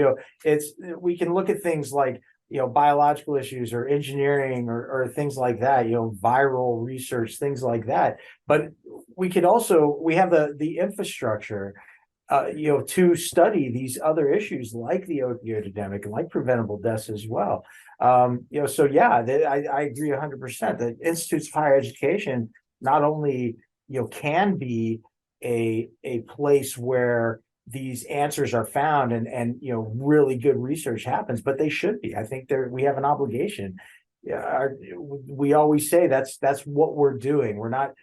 We can look at things like biological issues or engineering or things like that, viral research, things like that. But we have the infrastructure, to study these other issues like the opioid epidemic and like preventable deaths as well. I agree 100% that institutes of higher education not only, can be a place where these answers are found and really good research happens, but they should be. I think we have an obligation. We always say that's what we're doing. We're not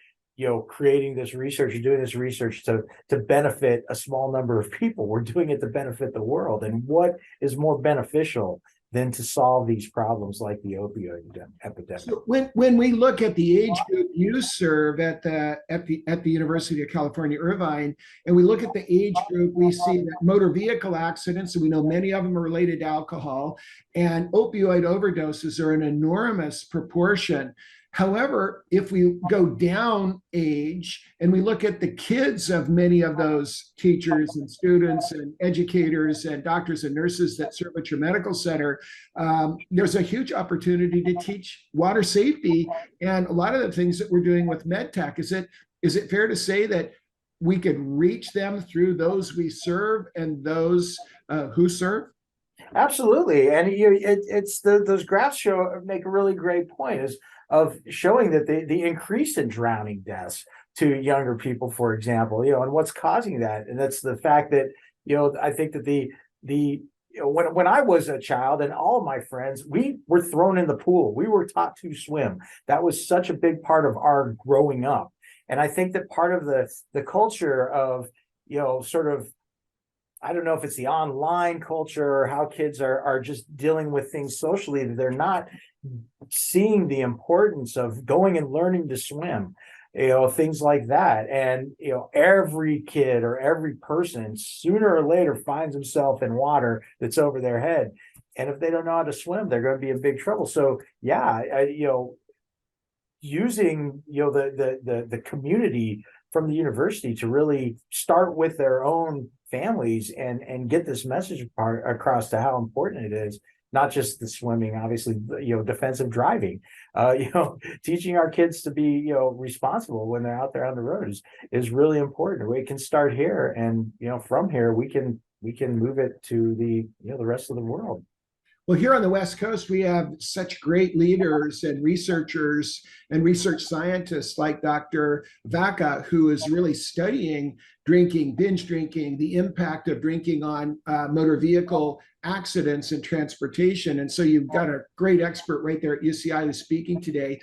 creating this research or doing this research to benefit a small number of people. We're doing it to benefit the world. And what is more beneficial than to solve these problems like the opioid epidemic? So when we look at the age group you serve at the University of California, Irvine, and we look at the age group, we see that motor vehicle accidents, and we know many of them are related to alcohol, and opioid overdoses are an enormous proportion. However, if we go down age and we look at the kids of many of those teachers and students and educators and doctors and nurses that serve at your medical center, there's a huge opportunity to teach water safety and a lot of the things that we're doing with MedTech. Is it fair to say that we could reach them through those we serve and those who serve? Absolutely. And those graphs make a really great point of showing that the increase in drowning deaths to younger people, for example, and what's causing that. And that's the fact that, I think that when I was a child and all of my friends, we were thrown in the pool. We were taught to swim. That was such a big part of our growing up. And I think that part of the culture of, sort of, I don't know if it's the online culture or how kids are just dealing with things socially, that they're not seeing the importance of going and learning to swim, things like that. And, every kid or every person sooner or later finds himself in water that's over their head. And if they don't know how to swim, they're going to be in big trouble. So, using, the community from the university to really start with their own families and get this message across to how important it is. Not just the swimming, obviously, defensive driving, teaching our kids to be, responsible when they're out there on the road is really important. We can start here, and, from here, we can move it to the rest of the world. Well, here on the West Coast, we have such great leaders and researchers and research scientists like Dr. Vaca, who is really studying drinking, binge drinking, the impact of drinking on motor vehicle accidents in transportation. And so you've got a great expert right there at UCI who's speaking today.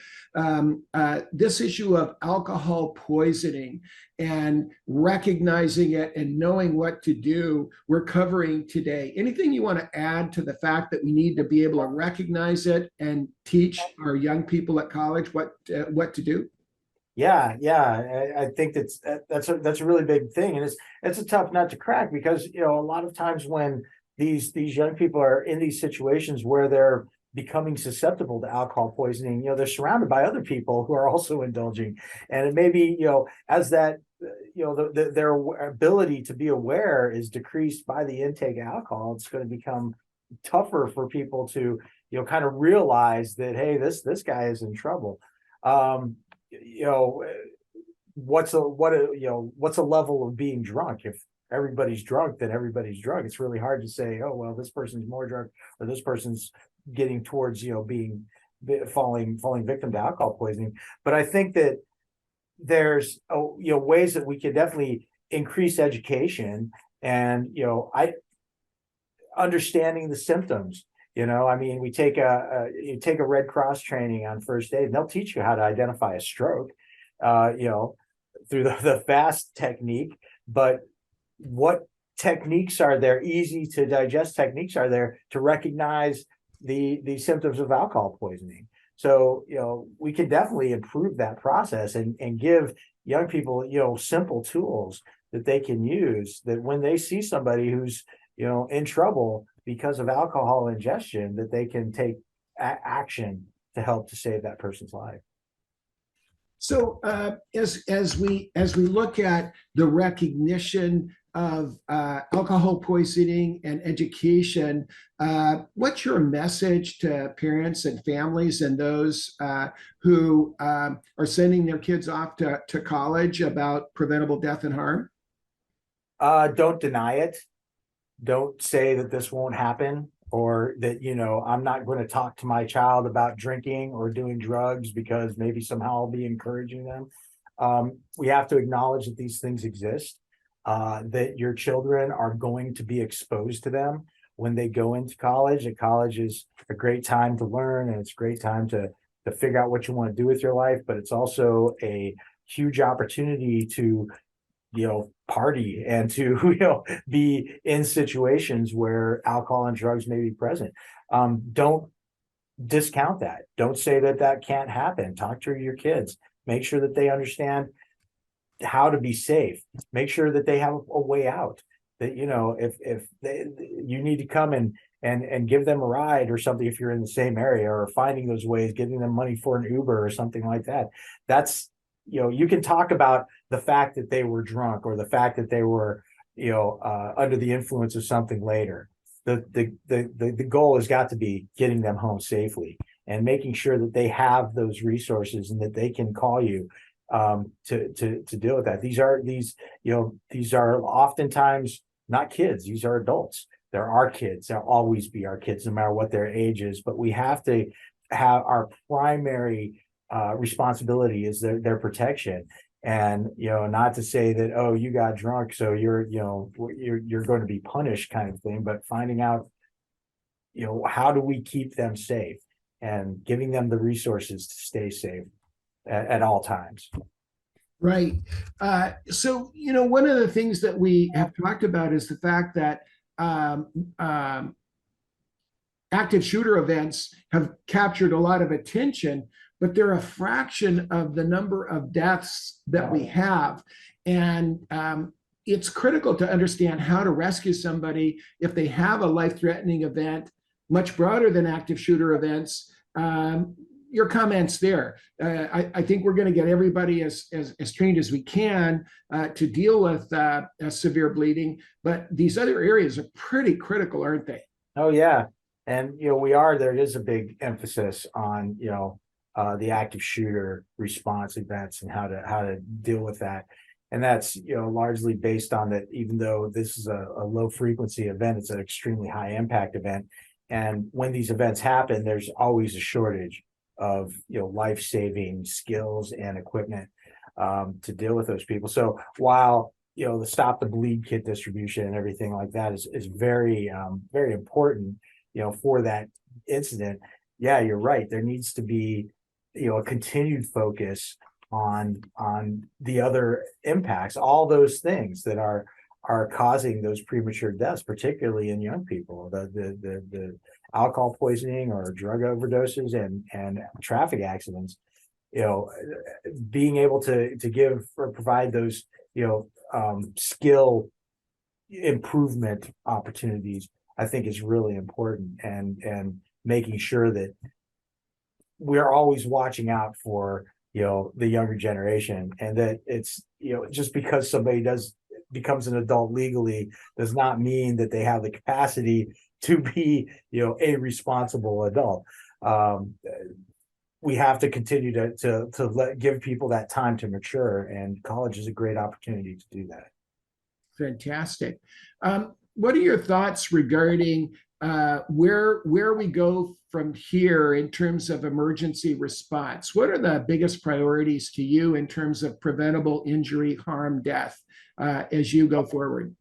This issue of alcohol poisoning and recognizing it and knowing what to do, we're covering today. Anything you want to add to the fact that we need to be able to recognize it and teach our young people at college what to do? Yeah, I think that's a really big thing, and it's a tough nut to crack because a lot of times when these young people are in these situations where they're becoming susceptible to alcohol poisoning, they're surrounded by other people who are also indulging, and it may be as that their ability to be aware is decreased by the intake of alcohol. It's going to become tougher for people to kind of realize that, hey, this guy is in trouble. What's a level of being drunk? If everybody's drunk, then everybody's drunk. It's really hard to say, oh well, this person's more drunk or this person's getting towards being falling victim to alcohol poisoning. But I think that there's ways that we could definitely increase education and understanding the symptoms. We take you take a Red Cross training on first aid, and they'll teach you how to identify a stroke, through the FAST technique. But what techniques are there, easy to digest techniques are there to recognize the symptoms of alcohol poisoning? So, we can definitely improve that process and give young people, simple tools that they can use, that when they see somebody who's, in trouble because of alcohol ingestion, that they can take action to help to save that person's life. So as we look at the recognition of alcohol poisoning and education, what's your message to parents and families and those who are sending their kids off to college about preventable death and harm? Don't deny it. Don't say that this won't happen, or that, I'm not going to talk to my child about drinking or doing drugs because maybe somehow I'll be encouraging them. We have to acknowledge that these things exist, that your children are going to be exposed to them when they go into college. And college is a great time to learn, and it's a great time to figure out what you want to do with your life, but it's also a huge opportunity to party and to be in situations where alcohol and drugs may be present. Don't discount that. Don't say that can't happen. Talk to your kids. Make sure that they understand how to be safe. Make sure that they have a way out. That if you need to come and give them a ride or something, if you're in the same area, or finding those ways, giving them money for an Uber or something like that. That's you can talk about the fact that they were drunk or the fact that they were, under the influence of something later. The goal has got to be getting them home safely and making sure that they have those resources and that they can call you to deal with that. These are oftentimes not kids. These are adults. They're our kids. They'll always be our kids, no matter what their age is. But we have to have our primary responsibility is their protection, and not to say that, oh, you got drunk, so you're going to be punished, kind of thing, but finding out how do we keep them safe and giving them the resources to stay safe at all times. Right. So one of the things that we have talked about is the fact that active shooter events have captured a lot of attention, but they're a fraction of the number of deaths that we have. And it's critical to understand how to rescue somebody if they have a life-threatening event, much broader than active shooter events. Your comments there. I think we're going to get everybody as trained as we can to deal with severe bleeding, but these other areas are pretty critical, aren't they? Oh, yeah. And, there is a big emphasis on, the active shooter response events and how to deal with that. And that's, largely based on that, even though this is a low frequency event, it's an extremely high impact event. And when these events happen, there's always a shortage of, life-saving skills and equipment to deal with those people. So while the stop the bleed kit distribution and everything like that is very, very important, for that incident. Yeah, you're right. There needs to be, a continued focus on the other impacts, all those things that are causing those premature deaths, particularly in young people, the alcohol poisoning or drug overdoses and traffic accidents. Being able to give or provide those, skill improvement opportunities, I think is really important, and making sure that we're always watching out for, the younger generation, and that it's, just because somebody becomes an adult legally does not mean that they have the capacity to be, a responsible adult. We have to continue to give people that time to mature, and college is a great opportunity to do that. Fantastic. What are your thoughts regarding where we go from here in terms of emergency response? What are the biggest priorities to you in terms of preventable injury, harm, death as you go forward?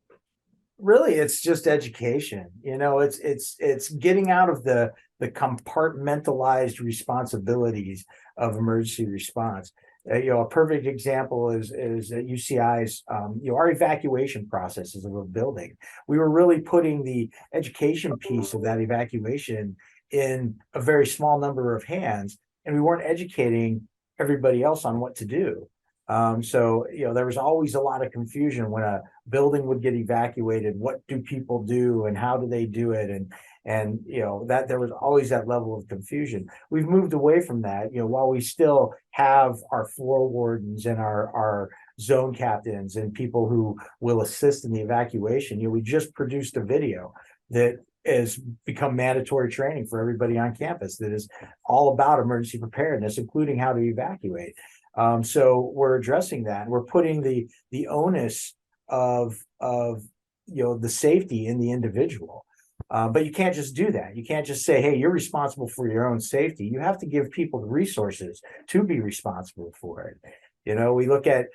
Really, it's just education. It's getting out of the compartmentalized responsibilities of emergency response. A perfect example is UCI's, our evacuation processes of a building. We were really putting the education piece of that evacuation in a very small number of hands, and we weren't educating everybody else on what to do. So there was always a lot of confusion when a building would get evacuated. What do people do, and how do they do it? And that there was always that level of confusion. We've moved away from that. While we still have our floor wardens and our zone captains and people who will assist in the evacuation, we just produced a video that has become mandatory training for everybody on campus that is all about emergency preparedness, including how to evacuate. So we're addressing that. We're putting the onus of the safety in the individual. But you can't just do that. You can't just say, hey, you're responsible for your own safety. You have to give people the resources to be responsible for it. We look at,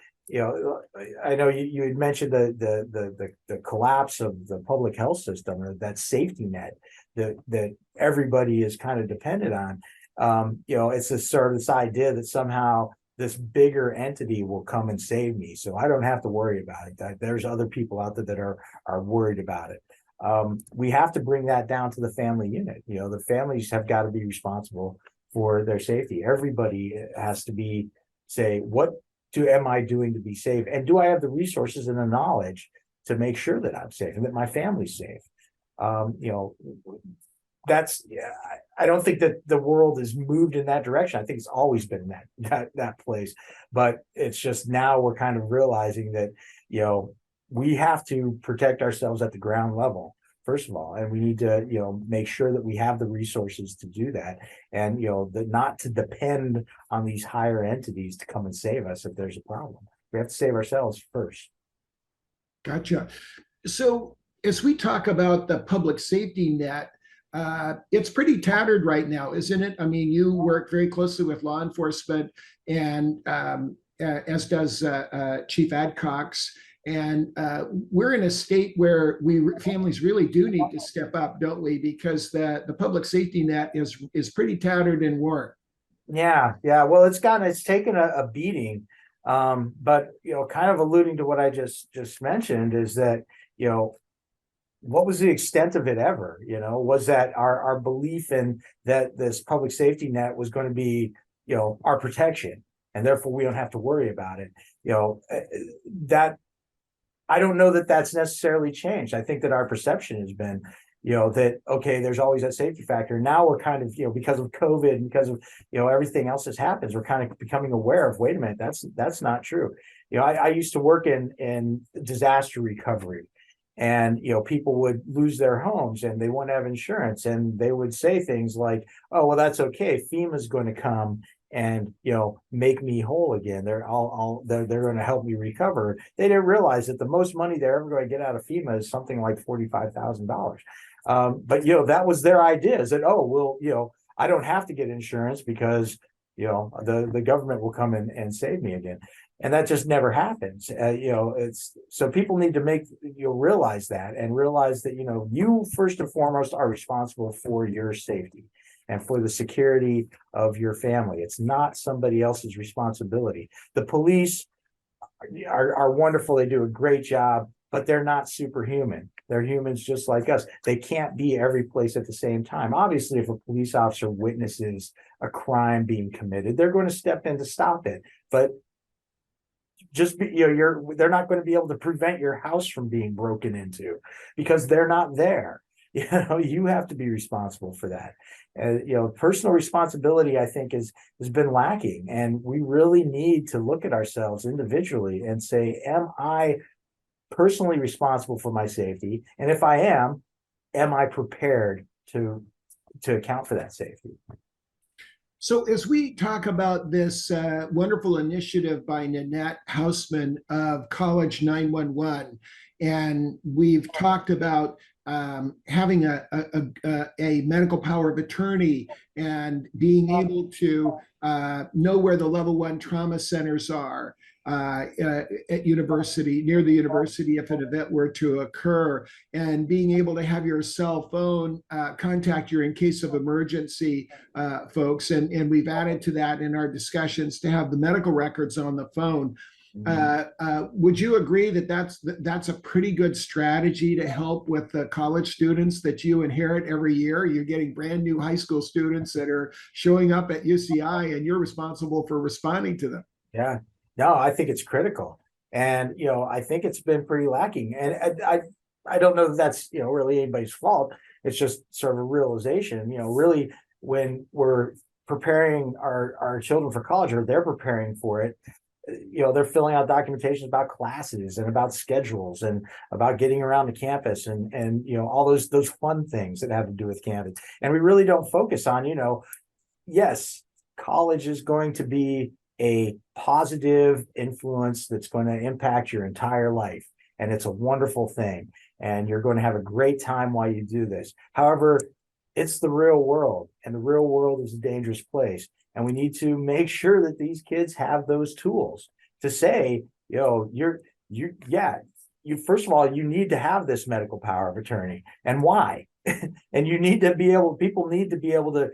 I know you had mentioned the collapse of the public health system, or that safety net that everybody is kind of dependent on. It's this idea that somehow this bigger entity will come and save me, so I don't have to worry about it. There's other people out there that are worried about it. We have to bring that down to the family unit. The families have got to be responsible for their safety. Everybody has to say, what am I doing to be safe? And do I have the resources and the knowledge to make sure that I'm safe and that my family's safe? I don't think that the world has moved in that direction. I think it's always been that place, but it's just now we're kind of realizing that, we have to protect ourselves at the ground level, first of all, and we need to, make sure that we have the resources to do that, and, not to depend on these higher entities to come and save us if there's a problem. We have to save ourselves first. Gotcha. So as we talk about the public safety net, it's pretty tattered right now, isn't it? I mean, you work very closely with law enforcement, and as does Chief Adcox. And we're in a state where families really do need to step up, don't we? Because the public safety net is pretty tattered and worn. Yeah. Well, it's taken a beating, but kind of alluding to what I just mentioned is that what was the extent of it ever? Was that our belief in that this public safety net was going to be our protection, and therefore we don't have to worry about it? That. I don't know that that's necessarily changed. I think that our perception has been, that, okay, there's always that safety factor. Now we're kind of, because of COVID and because of, everything else that happens, we're kind of becoming aware of, wait a minute, that's not true. I used to work in disaster recovery, and, people would lose their homes and they wouldn't have insurance, and they would say things like, oh, well, that's okay. FEMA's going to come and make me whole again. They're going to help me recover. They didn't realize that the most money they're ever going to get out of FEMA is something like $45,000. But that was their idea, is that, oh, well, I don't have to get insurance because the government will come and save me again. And that just never happens. It's so people need to realize that, and realize that, you first and foremost are responsible for your safety and for the security of your family. It's not somebody else's responsibility. The police are wonderful. They do a great job, but they're not superhuman. They're humans just like us. They can't be every place at the same time. Obviously, if a police officer witnesses a crime being committed, they're going to step in to stop it. But they're not going to be able to prevent your house from being broken into, because they're not there. You have to be responsible for that. Personal responsibility, I think, has been lacking, and we really need to look at ourselves individually and say, am I personally responsible for my safety? And if I am I prepared to account for that safety? So as we talk about this wonderful initiative by Nanette Hausman of College 911, and we've talked about having a medical power of attorney and being able to know where the level 1 trauma centers are at university, near the university, if an event were to occur, and being able to have your cell phone contact you in case of emergency, folks. And we've added to that in our discussions to have the medical records on the phone. Would you agree that that's a pretty good strategy to help with the college students that you inherit every year? You're getting brand new high school students that are showing up at UCI, and you're responsible for responding to them. Yeah, no, I think it's critical, and I think it's been pretty lacking, and I don't know that that's really anybody's fault. It's just sort of a realization. Really, when we're preparing our children for college, or they're preparing for it, they're filling out documentation about classes and about schedules and about getting around the campus and all those fun things that have to do with campus. And we really don't focus on, yes, college is going to be a positive influence that's going to impact your entire life. And it's a wonderful thing. And you're going to have a great time while you do this. However, it's the real world, and the real world is a dangerous place. And we need to make sure that these kids have those tools to say, first of all, you need to have this medical power of attorney, and why? And people need to be able to,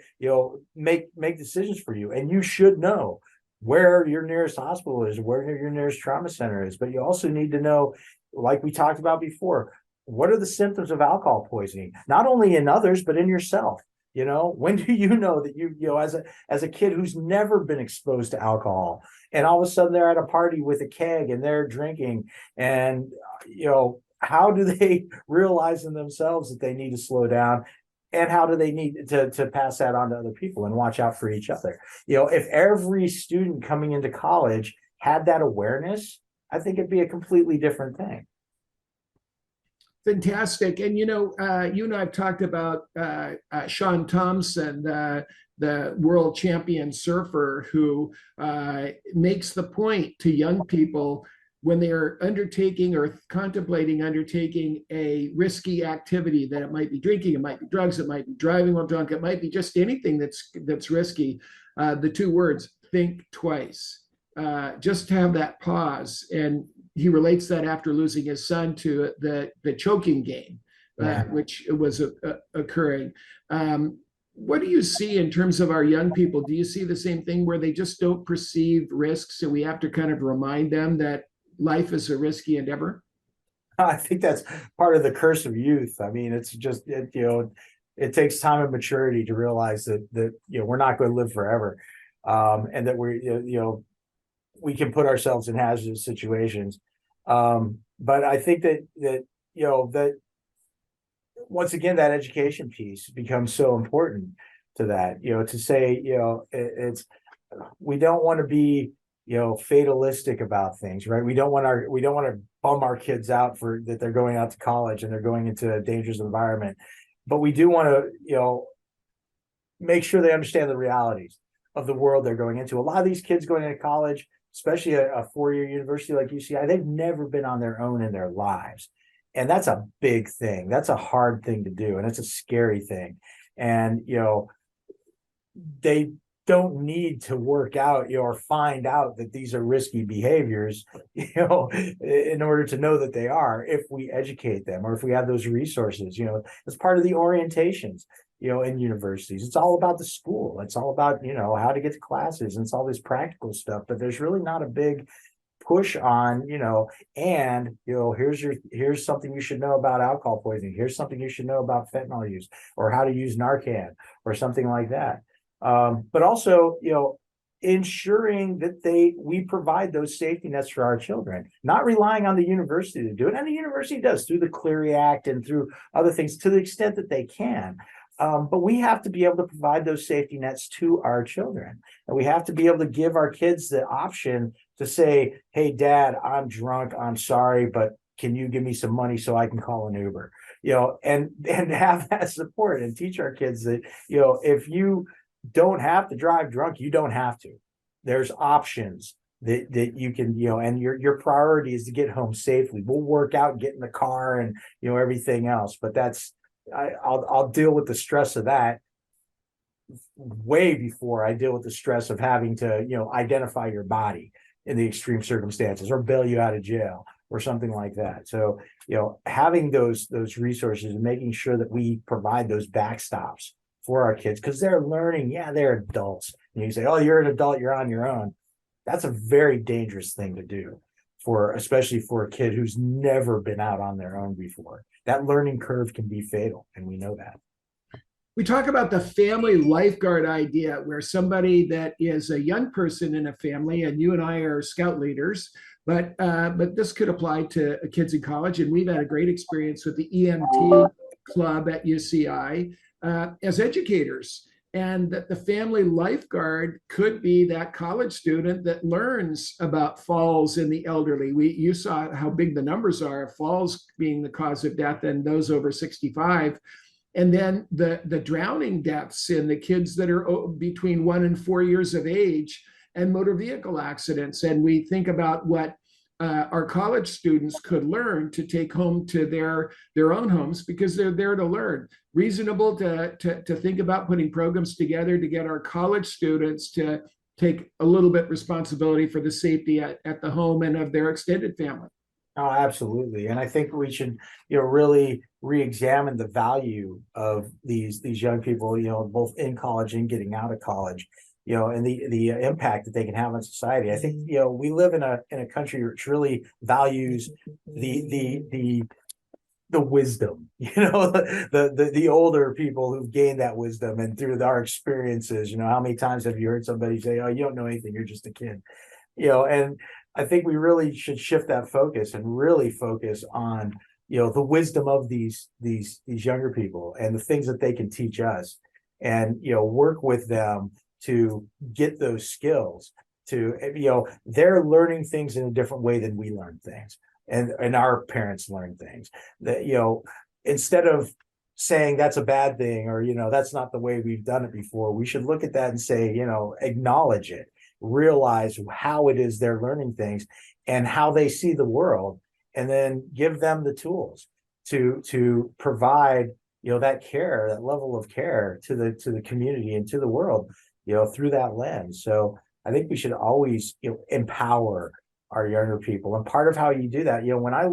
make decisions for you. And you should know where your nearest hospital is, where your nearest trauma center is. But you also need to know, like we talked about before, what are the symptoms of alcohol poisoning, not only in others, but in yourself? When do you know that as a kid who's never been exposed to alcohol, and all of a sudden they're at a party with a keg and they're drinking, and how do they realize in themselves that they need to slow down, and how do they need to pass that on to other people and watch out for each other? If every student coming into college had that awareness, I think it'd be a completely different thing. Fantastic. And you and I've talked about Sean Thompson, the world champion surfer, who makes the point to young people when they are undertaking or contemplating undertaking a risky activity, that it might be drinking, it might be drugs, it might be driving while drunk, it might be just anything that's risky. The 2 words, think twice. Just have that pause. And he relates that after losing his son to the choking game, which was occurring. What do you see in terms of our young people? Do you see the same thing, where they just don't perceive risks, so we have to kind of remind them that life is a risky endeavor? I think that's part of the curse of youth. I mean, it's just, it takes time and maturity to realize that we're not going to live forever, and that we can put ourselves in hazardous situations. But I think that once again, that education piece becomes so important to that, to say, we don't want to be, fatalistic about things, right? We don't want to bum our kids out for that they're going out to college and they're going into a dangerous environment. But we do want to, make sure they understand the realities of the world they're going into. A lot of these kids going into college, especially a 4-year university like UCI, they've never been on their own in their lives. And that's a big thing. That's a hard thing to do. And it's a scary thing. And, don't need to work out, or find out that these are risky behaviors, in order to know that they are, if we educate them, or if we have those resources, as part of the orientations, in universities. It's all about the school. It's all about, how to get to classes, and it's all this practical stuff, but there's really not a big push on, here's something you should know about alcohol poisoning. Here's something you should know about fentanyl use, or how to use Narcan, or something like that. But also, ensuring that we provide those safety nets for our children, not relying on the university to do it. And the university does through the Clery Act and through other things to the extent that they can. But we have to be able to provide those safety nets to our children. And we have to be able to give our kids the option to say, hey, Dad, I'm drunk. I'm sorry, but can you give me some money so I can call an Uber? And have that support, and teach our kids that, if you don't have to drive drunk, you don't have to. There's options that you can, and your priority is to get home safely. We'll work out, get in the car, and everything else. But I'll deal with the stress of that way before I deal with the stress of having to, identify your body in the extreme circumstances, or bail you out of jail, or something like that. So, having those resources and making sure that we provide those backstops for our kids, because they're learning. Yeah, they're adults. And you say, oh, you're an adult, you're on your own. That's a very dangerous thing to do, especially for a kid who's never been out on their own before. That learning curve can be fatal, and we know that. We talk about the family lifeguard idea, where somebody that is a young person in a family, and you and I are scout leaders, but this could apply to kids in college. And we've had a great experience with the EMT club at UCI as educators. And that the family lifeguard could be that college student that learns about falls in the elderly. You saw how big the numbers are, falls being the cause of death in those over 65. And then the drowning deaths in the kids that are between 1 and 4 years of age, and motor vehicle accidents. And we think about what our college students could learn to take home to their own homes, because they're there to learn. Reasonable to think about putting programs together to get our college students to take a little bit responsibility for the safety at the home and of their extended family. Oh, absolutely. And I think we should, really re-examine the value of these young people, both in college and getting out of college, and the impact that they can have on society. I think, we live in a country which really values the wisdom, the older people who've gained that wisdom, and through our experiences, how many times have you heard somebody say, oh, you don't know anything, you're just a kid, and I think we really should shift that focus and really focus on, the wisdom of these younger people and the things that they can teach us, and, work with them to get those skills to, they're learning things in a different way than we learn things. And our parents learn things that, instead of saying that's a bad thing, or, that's not the way we've done it before, we should look at that and say, acknowledge it, realize how it is they're learning things and how they see the world, and then give them the tools to provide, that care, that level of care to the community and to the world, through that lens. So I think we should always, empower our younger people. And part of how you do that, when I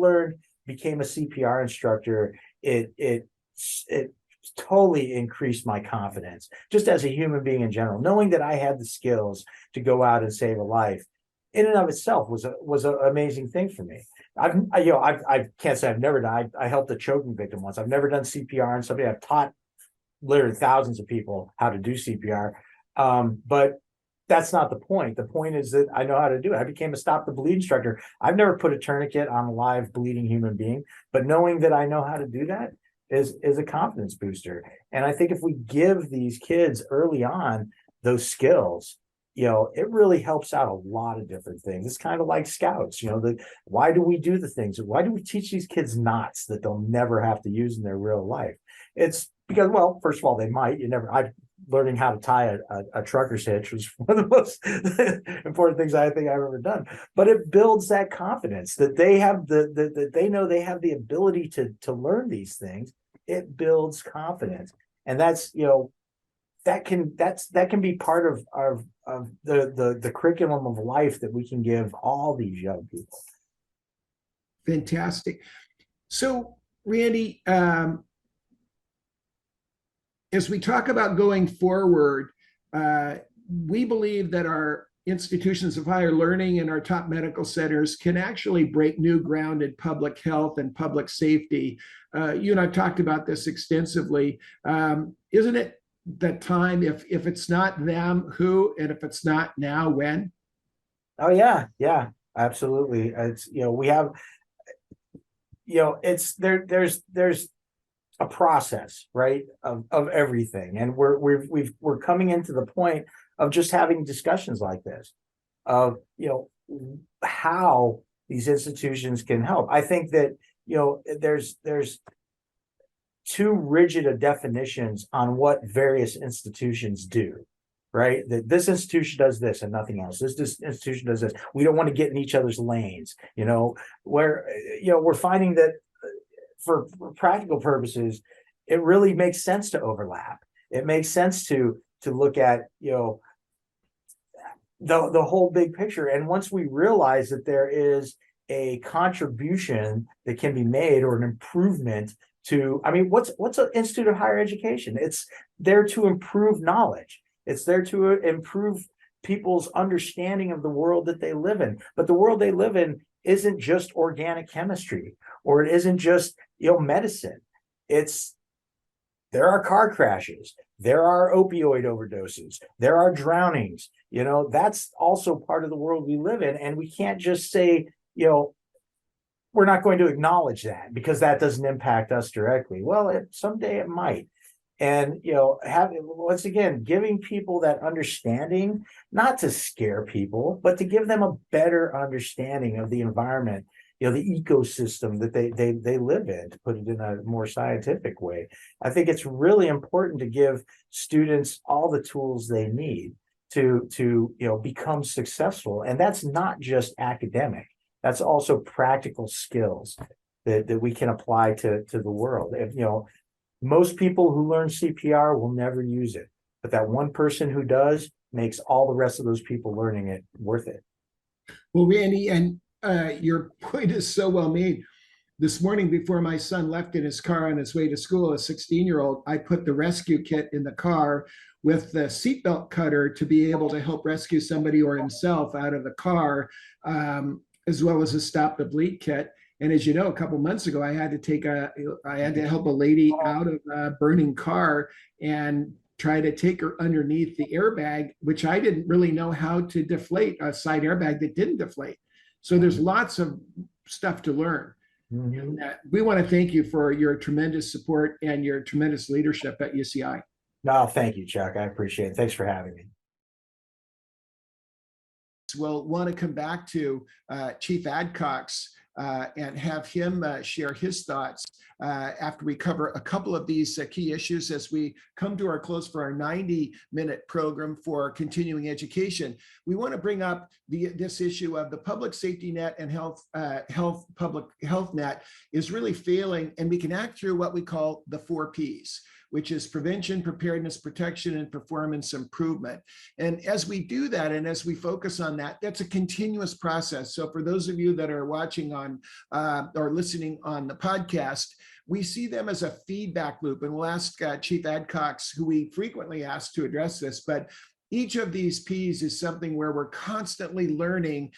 became a CPR instructor, it totally increased my confidence just as a human being in general, knowing that I had the skills to go out and save a life in and of itself was an amazing thing for me. I can't say I've never done. I helped a choking victim once. I've never done CPR on somebody. I've taught literally thousands of people how to do CPR. But that's not the point. The point is that I know how to do it. I became a stop the bleed instructor. I've never put a tourniquet on a live bleeding human being, but knowing that I know how to do that is a confidence booster. And I think if we give these kids early on those skills, it really helps out a lot of different things. It's kind of like scouts, why do we do the things? Why do we teach these kids knots that they'll never have to use in their real life? It's because, well, first of all, they might. Learning how to tie a trucker's hitch was one of the most important things I think I've ever done. But it builds that confidence that they have that they know they have the ability to learn these things. It builds confidence. And that's, that can be part of the curriculum of life that we can give all these young people. Fantastic. So, Randy, as we talk about going forward, we believe that our institutions of higher learning and our top medical centers can actually break new ground in public health and public safety. You and I've talked about this extensively. Isn't it the time, if it's not them, who, and if it's not now, when? Oh yeah, absolutely. It's, we have, it's there's a process, right, of everything, and we're coming into the point of just having discussions like this, of how these institutions can help. I think that there's too rigid a definitions on what various institutions do, right? That this institution does this and nothing else. This institution does this. We don't want to get in each other's lanes, where we're finding that for practical purposes, it really makes sense to overlap. It makes sense to look at the whole big picture. And once we realize that there is a contribution that can be made, or an improvement to, what's an institute of higher education? It's there to improve knowledge. It's there to improve people's understanding of the world that they live in. But the world they live in isn't just organic chemistry, or it isn't just medicine. There are car crashes, there are opioid overdoses, there are drownings. That's also part of the world we live in, and we can't just say we're not going to acknowledge that because that doesn't impact us directly. Well, someday it might. And once again, giving people that understanding, not to scare people, but to give them a better understanding of the environment, the ecosystem that they live in, to put it in a more scientific way. I think it's really important to give students all the tools they need to become successful. And that's not just academic. That's also practical skills that we can apply to the world. If most people who learn CPR will never use it, but that one person who does makes all the rest of those people learning it worth it. Well, Randy, and your point is so well made. This morning, before my son left in his car on his way to school, a 16-year-old, I put the rescue kit in the car with the seatbelt cutter to be able to help rescue somebody or himself out of the car, as well as a stop the bleed kit. And as you know, a couple months ago, I had to help a lady out of a burning car and try to take her underneath the airbag, which I didn't really know how to deflate, a side airbag that didn't deflate. So there's lots of stuff to learn. Mm-hmm. And we want to thank you for your tremendous support and your tremendous leadership at UCI. No, thank you, Chuck. I appreciate it. Thanks for having me. We'll want to come back to Chief Adcox and have him share his thoughts after we cover a couple of these key issues as we come to our close for our 90-minute program for continuing education. We want to bring up this issue of the public safety net and public health net is really failing, and we can act through what we call the 4 Ps, which is prevention, preparedness, protection, and performance improvement. And as we do that, and as we focus on that, that's a continuous process. So for those of you that are watching on or listening on the podcast, we see them as a feedback loop. And we'll ask Chief Adcox, who we frequently ask to address this, but each of these Ps is something where we're constantly learning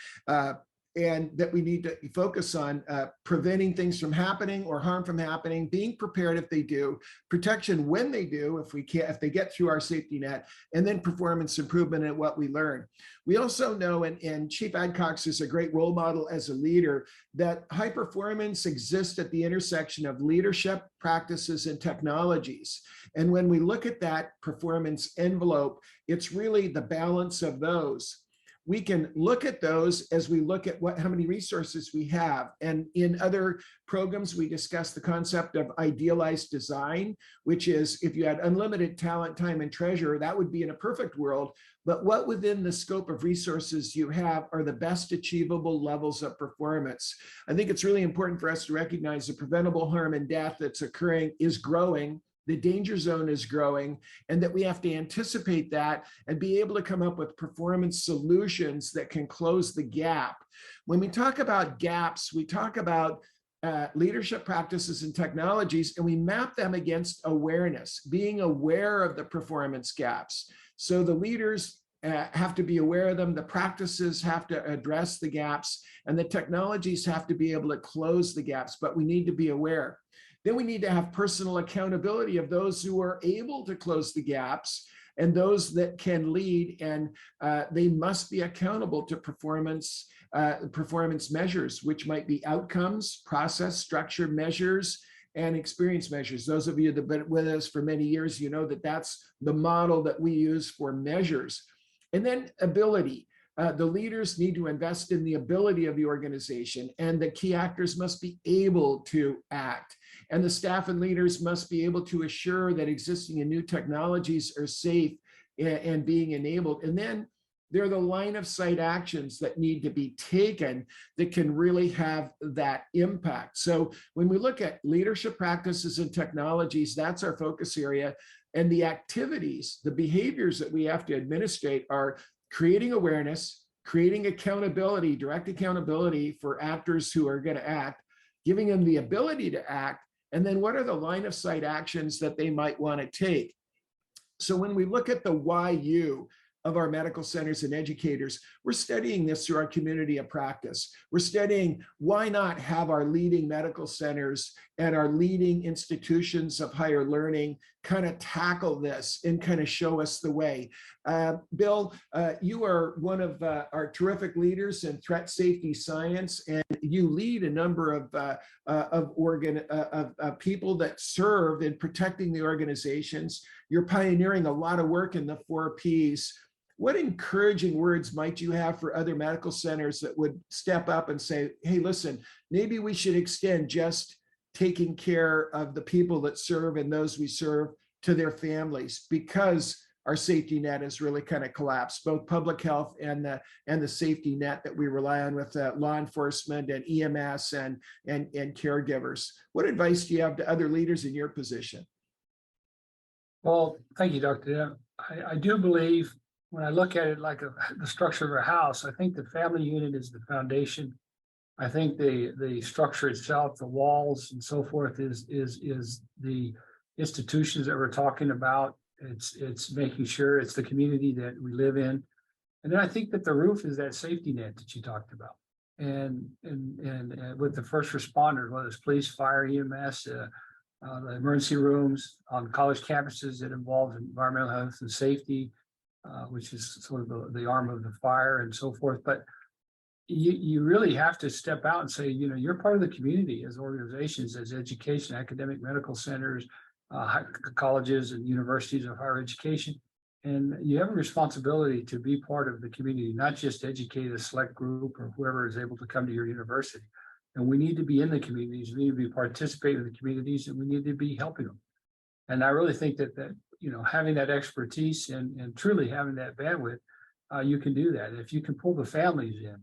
and that we need to focus on preventing things from happening or harm from happening, being prepared if they do, protection when they do, if they get through our safety net, and then performance improvement at what we learn. We also know, and Chief Adcox is a great role model as a leader, that high performance exists at the intersection of leadership, practices, and technologies. And when we look at that performance envelope, it's really the balance of those. We can look at those as we look at how many resources we have. And in other programs, we discuss the concept of idealized design, which is if you had unlimited talent, time, and treasure, that would be in a perfect world. But what within the scope of resources you have are the best achievable levels of performance? I think it's really important for us to recognize the preventable harm and death that's occurring is growing. the danger zone is growing, and that we have to anticipate that and be able to come up with performance solutions that can close the gap. When we talk about gaps, we talk about leadership practices and technologies, and we map them against awareness, being aware of the performance gaps. So the leaders have to be aware of them, the practices have to address the gaps, and the technologies have to be able to close the gaps, but we need to be aware. Then we need to have personal accountability of those who are able to close the gaps and those that can lead, and they must be accountable to performance measures, which might be outcomes, process, structure measures, and experience measures. Those of you that have been with us for many years, you know that that's the model that we use for measures. And then ability. The leaders need to invest in the ability of the organization, and the key actors must be able to act. And the staff and leaders must be able to assure that existing and new technologies are safe and being enabled. And then there are the line of sight actions that need to be taken that can really have that impact. So when we look at leadership practices and technologies, that's our focus area. And the activities, the behaviors that we have to administrate are creating awareness, creating accountability, direct accountability for actors who are going to act, giving them the ability to act, and then what are the line of sight actions that they might want to take. So when we look at the why you of our medical centers and educators, we're studying this through our community of practice. We're studying why not have our leading medical centers and our leading institutions of higher learning kind of tackle this and kind of show us the way. Bill, you are one of our terrific leaders in threat safety science, and you lead a number of people that serve in protecting the organizations. You're pioneering a lot of work in the 4 Ps. What encouraging words might you have for other medical centers that would step up and say, hey, listen, maybe we should extend just taking care of the people that serve and those we serve to their families, because our safety net has really kind of collapsed, both public health and the safety net that we rely on with law enforcement and EMS and caregivers. What advice do you have to other leaders in your position? Well, thank you, Dr. I do believe, when I look at it like the structure of a house, I think the family unit is the foundation. I think the structure itself, the walls and so forth, is the institutions that we're talking about. It's making sure it's the community that we live in. And then I think that the roof is that safety net that you talked about. And with the first responders, whether it's police, fire, EMS, the emergency rooms on college campuses that involve environmental health and safety, which is sort of the arm of the fire and so forth. But you really have to step out and say, you know, you're part of the community as organizations, as education, academic medical centers, colleges and universities of higher education. And you have a responsibility to be part of the community, not just educate a select group or whoever is able to come to your university. And we need to be in the communities, we need to be participating in the communities, and we need to be helping them. And I really think that you know, having that expertise and truly having that bandwidth, you can do that. If you can pull the families in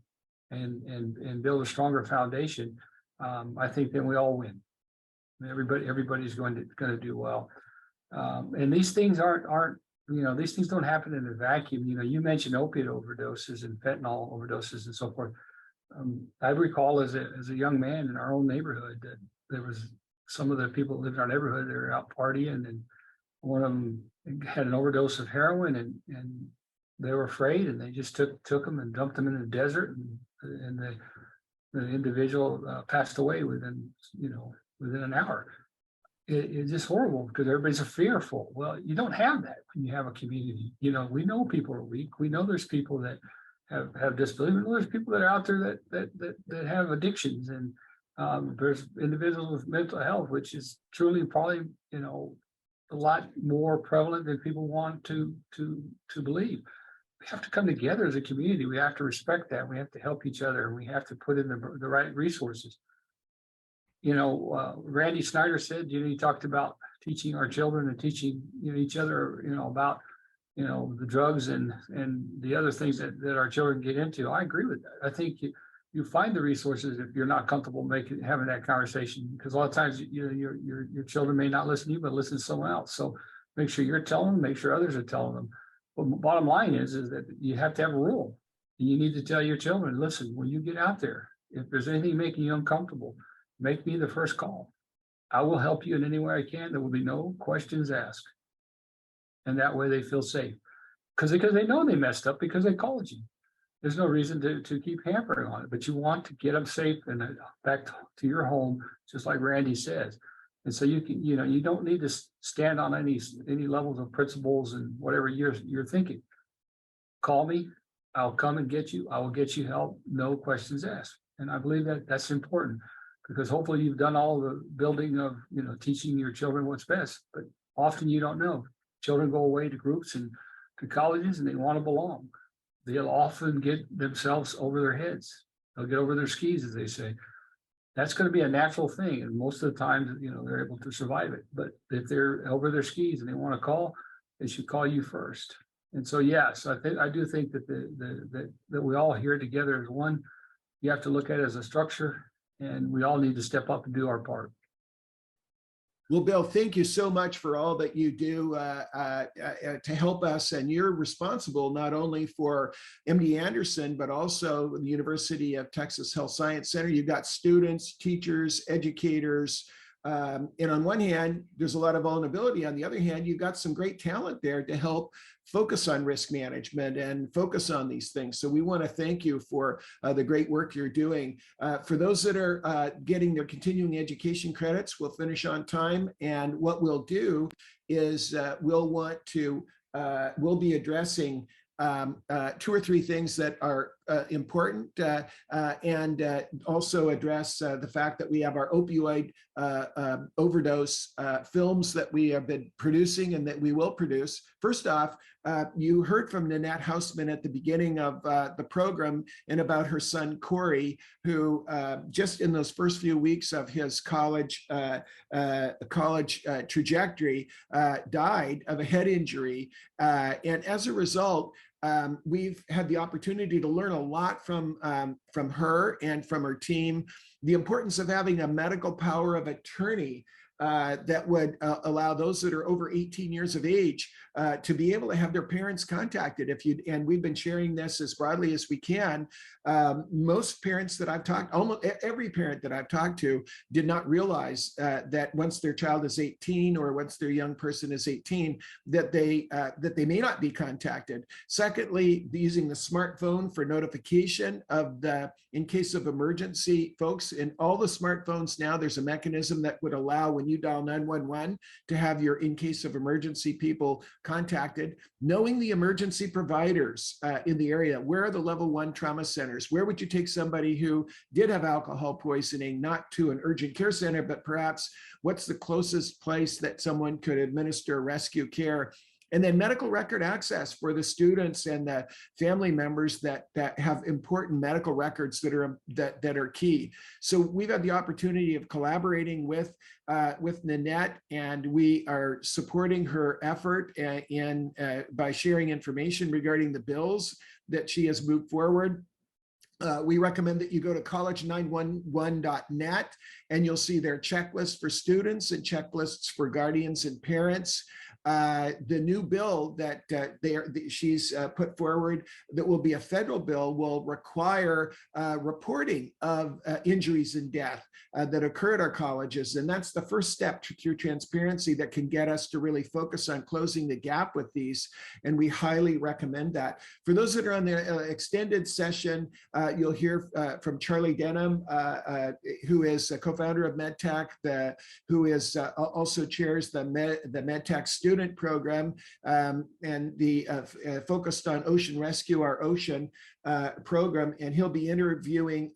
and build a stronger foundation, I think then we all win. Everybody's going to do well. And these things aren't you know, these things don't happen in a vacuum. You know, you mentioned opiate overdoses and fentanyl overdoses and so forth. I recall as a young man in our own neighborhood that there was some of the people that lived in our neighborhood, they were out partying, and one of them had an overdose of heroin, and they were afraid, and they just took them and dumped them in the desert, and the individual passed away within an hour. It's just horrible because everybody's fearful. Well, you don't have that when you have a community. You know, we know people are weak. We know there's people that have disability. We know there's people that are out there that have addictions, and there's individuals with mental health, which is truly probably, you know, a lot more prevalent than people want to believe. We have to come together as a community. We have to respect that. We have to help each other, and we have to put in the right resources. You know, Randy Snyder said, you know, he talked about teaching our children and teaching, you know, each other, you know, about, you know, the drugs and the other things that our children get into. I agree with that. I think you find the resources if you're not comfortable having that conversation, because a lot of times your children may not listen to you, but listen to someone else. So make sure you're telling them, make sure others are telling them. But the bottom line is that you have to have a rule. And you need to tell your children, listen, when you get out there, if there's anything making you uncomfortable, make me the first call. I will help you in any way I can. There will be no questions asked. And that way they feel safe. Because they know they messed up because they called you. There's no reason to keep hampering on it, but you want to get them safe and back to your home, just like Randy says. And so you don't need to stand on any levels of principles and whatever you're thinking. Call me, I'll come and get you. I will get you help, no questions asked. And I believe that that's important, because hopefully you've done all the building of, teaching your children what's best, but often you don't know. Children go away to groups and to colleges and they want to belong. They'll often get themselves over their heads. They'll get over their skis, as they say. That's going to be a natural thing. And most of the time, they're able to survive it. But if they're over their skis and they want to call, they should call you first. And so, yes, I do think that that we all here together as one. You have to look at it as a structure, and we all need to step up and do our part. Well, Bill, thank you so much for all that you do to help us. And you're responsible not only for MD Anderson, but also the University of Texas Health Science Center. You've got students, teachers, educators. And on one hand, there's a lot of vulnerability. On the other hand, you've got some great talent there to help focus on risk management and focus on these things. So we want to thank you for the great work you're doing. For those that are getting their continuing education credits, we'll finish on time. And what we'll do is we'll be addressing 2 or 3 things that are important, and also address the fact that we have our opioid overdose films that we have been producing and that we will produce. First off, you heard from Nanette Hausman at the beginning of the program and about her son, Corey, who just in those first few weeks of his college trajectory died of a head injury. And as a result, we've had the opportunity to learn a lot from her and from her team, the importance of having a medical power of attorney that would allow those that are over 18 years of age to be able to have their parents contacted. And we've been sharing this as broadly as we can. Most parents that I've talked, almost every parent that I've talked to did not realize that once their child is 18 or once their young person is 18, that they may not be contacted. Secondly, using the smartphone for notification of in case of emergency, folks. In all the smartphones now, there's a mechanism that would allow, when you dial 911, to have your in case of emergency people contacted. Knowing the emergency providers in the area, where are the level 1 trauma centers? Where would you take somebody who did have alcohol poisoning, not to an urgent care center, but perhaps what's the closest place that someone could administer rescue care? And then medical record access for the students and the family members that have important medical records that are key. So we've had the opportunity of collaborating with Nanette, and we are supporting her effort by sharing information regarding the bills that she has moved forward. We recommend that you go to college911.net, and you'll see their checklists for students and checklists for guardians and parents. The new bill that she's put forward, that will be a federal bill, will require reporting of injuries and death that occur at our colleges. And that's the first step through transparency that can get us to really focus on closing the gap with these. And we highly recommend that. For those that are on the extended session, you'll hear from Charlie Denham, who is a co-founder of MedTech, who is also chairs the MedTech student program, and the focused on ocean rescue, our ocean program. And he'll be interviewing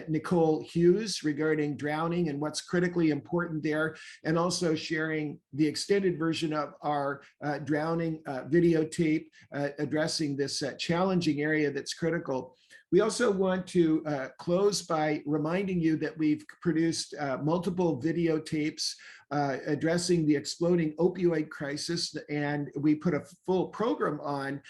Nicole Hughes regarding drowning and what's critically important there, and also sharing the extended version of our drowning videotape addressing this challenging area that's critical. We also want to close by reminding you that we've produced multiple videotapes addressing the exploding opioid crisis, and we put a full program on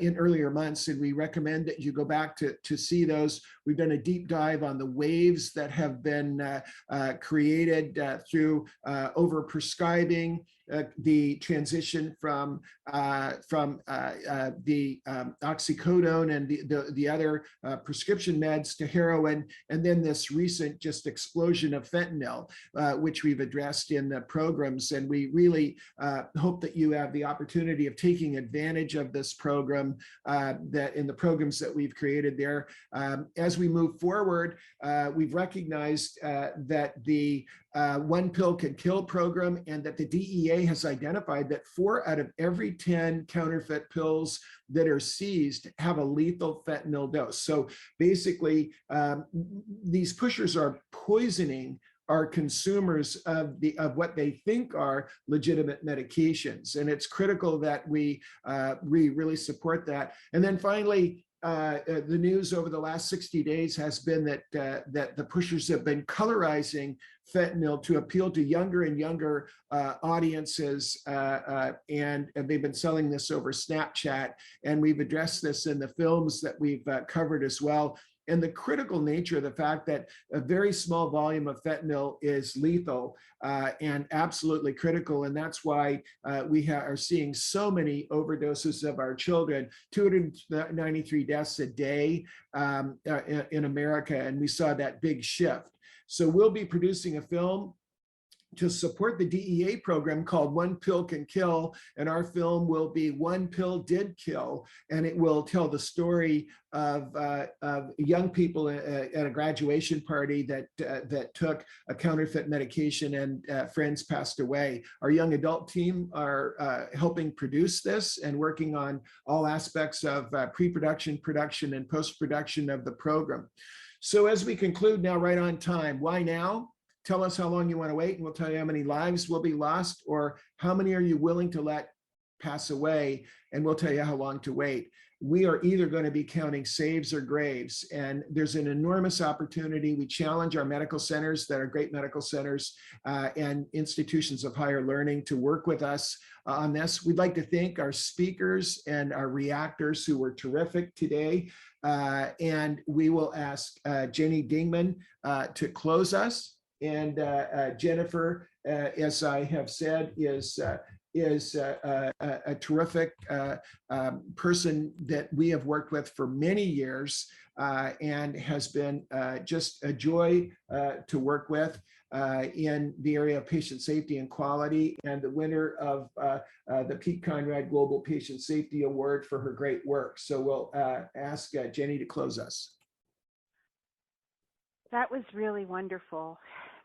in earlier months, and we recommend that you go back to see those. We've done a deep dive on the waves that have been created through overprescribing, the transition from the oxycodone and the other prescription meds to heroin, and then this recent just explosion of fentanyl, which we've addressed in the programs. And we really hope that you have the opportunity of taking advantage of this program, that in the programs that we've created there. As we move forward, we've recognized that the One Pill Can Kill program, and that the DEA has identified that 4 out of every 10 counterfeit pills that are seized have a lethal fentanyl dose. So basically, these pushers are poisoning our consumers of what they think are legitimate medications, and it's critical that we really support that. And then finally, the news over the last 60 days has been that that the pushers have been colorizing fentanyl to appeal to younger and younger audiences, and they've been selling this over Snapchat, and we've addressed this in the films that we've covered as well. And the critical nature of the fact that a very small volume of fentanyl is lethal and absolutely critical. And that's why we are seeing so many overdoses of our children, 293 deaths a day in America. And we saw that big shift. So we'll be producing a film to support the DEA program called One Pill Can Kill, and our film will be One Pill Did Kill, and it will tell the story of young people at a graduation party that took a counterfeit medication, and friends passed away. Our young adult team are helping produce this and working on all aspects of pre-production, production, and post-production of the program. So as we conclude now, right on time, why now? Tell us how long you want to wait, and we'll tell you how many lives will be lost, or how many are you willing to let pass away, and we'll tell you how long to wait. We are either going to be counting saves or graves, and there's an enormous opportunity. We challenge our medical centers that are great medical centers and institutions of higher learning to work with us on this. We'd like to thank our speakers and our reactors who were terrific today, and we will ask Jenny Dingman to close us. And Jennifer, as I have said, is a terrific person that we have worked with for many years and has been just a joy to work with in the area of patient safety and quality, and the winner of the Pete Conrad Global Patient Safety Award for her great work. So we'll ask Jenny to close us. That was really wonderful.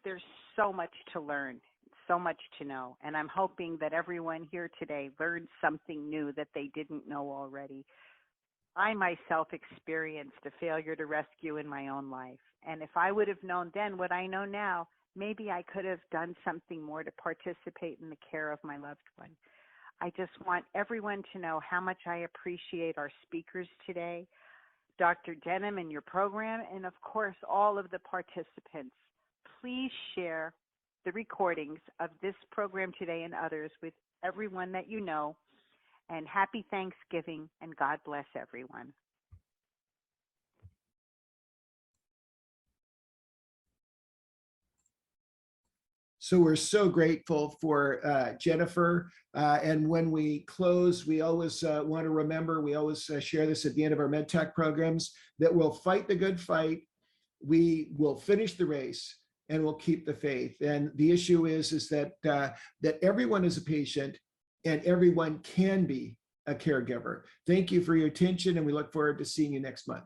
There's so much to learn, so much to know, and I'm hoping that everyone here today learned something new that they didn't know already. I myself experienced a failure to rescue in my own life, and if I would have known then what I know now, maybe I could have done something more to participate in the care of my loved one. I just want everyone to know how much I appreciate our speakers today, Dr. Denham and your program, and of course all of the participants. Please share the recordings of this program today and others with everyone that you know. And happy Thanksgiving, and God bless everyone. So we're so grateful for Jennifer. And when we close, we always want to remember, we always share this at the end of our MedTech programs, that we'll fight the good fight, we will finish the race, and we'll keep the faith. And the issue is that that everyone is a patient and everyone can be a caregiver. Thank you for your attention, and we look forward to seeing you next month.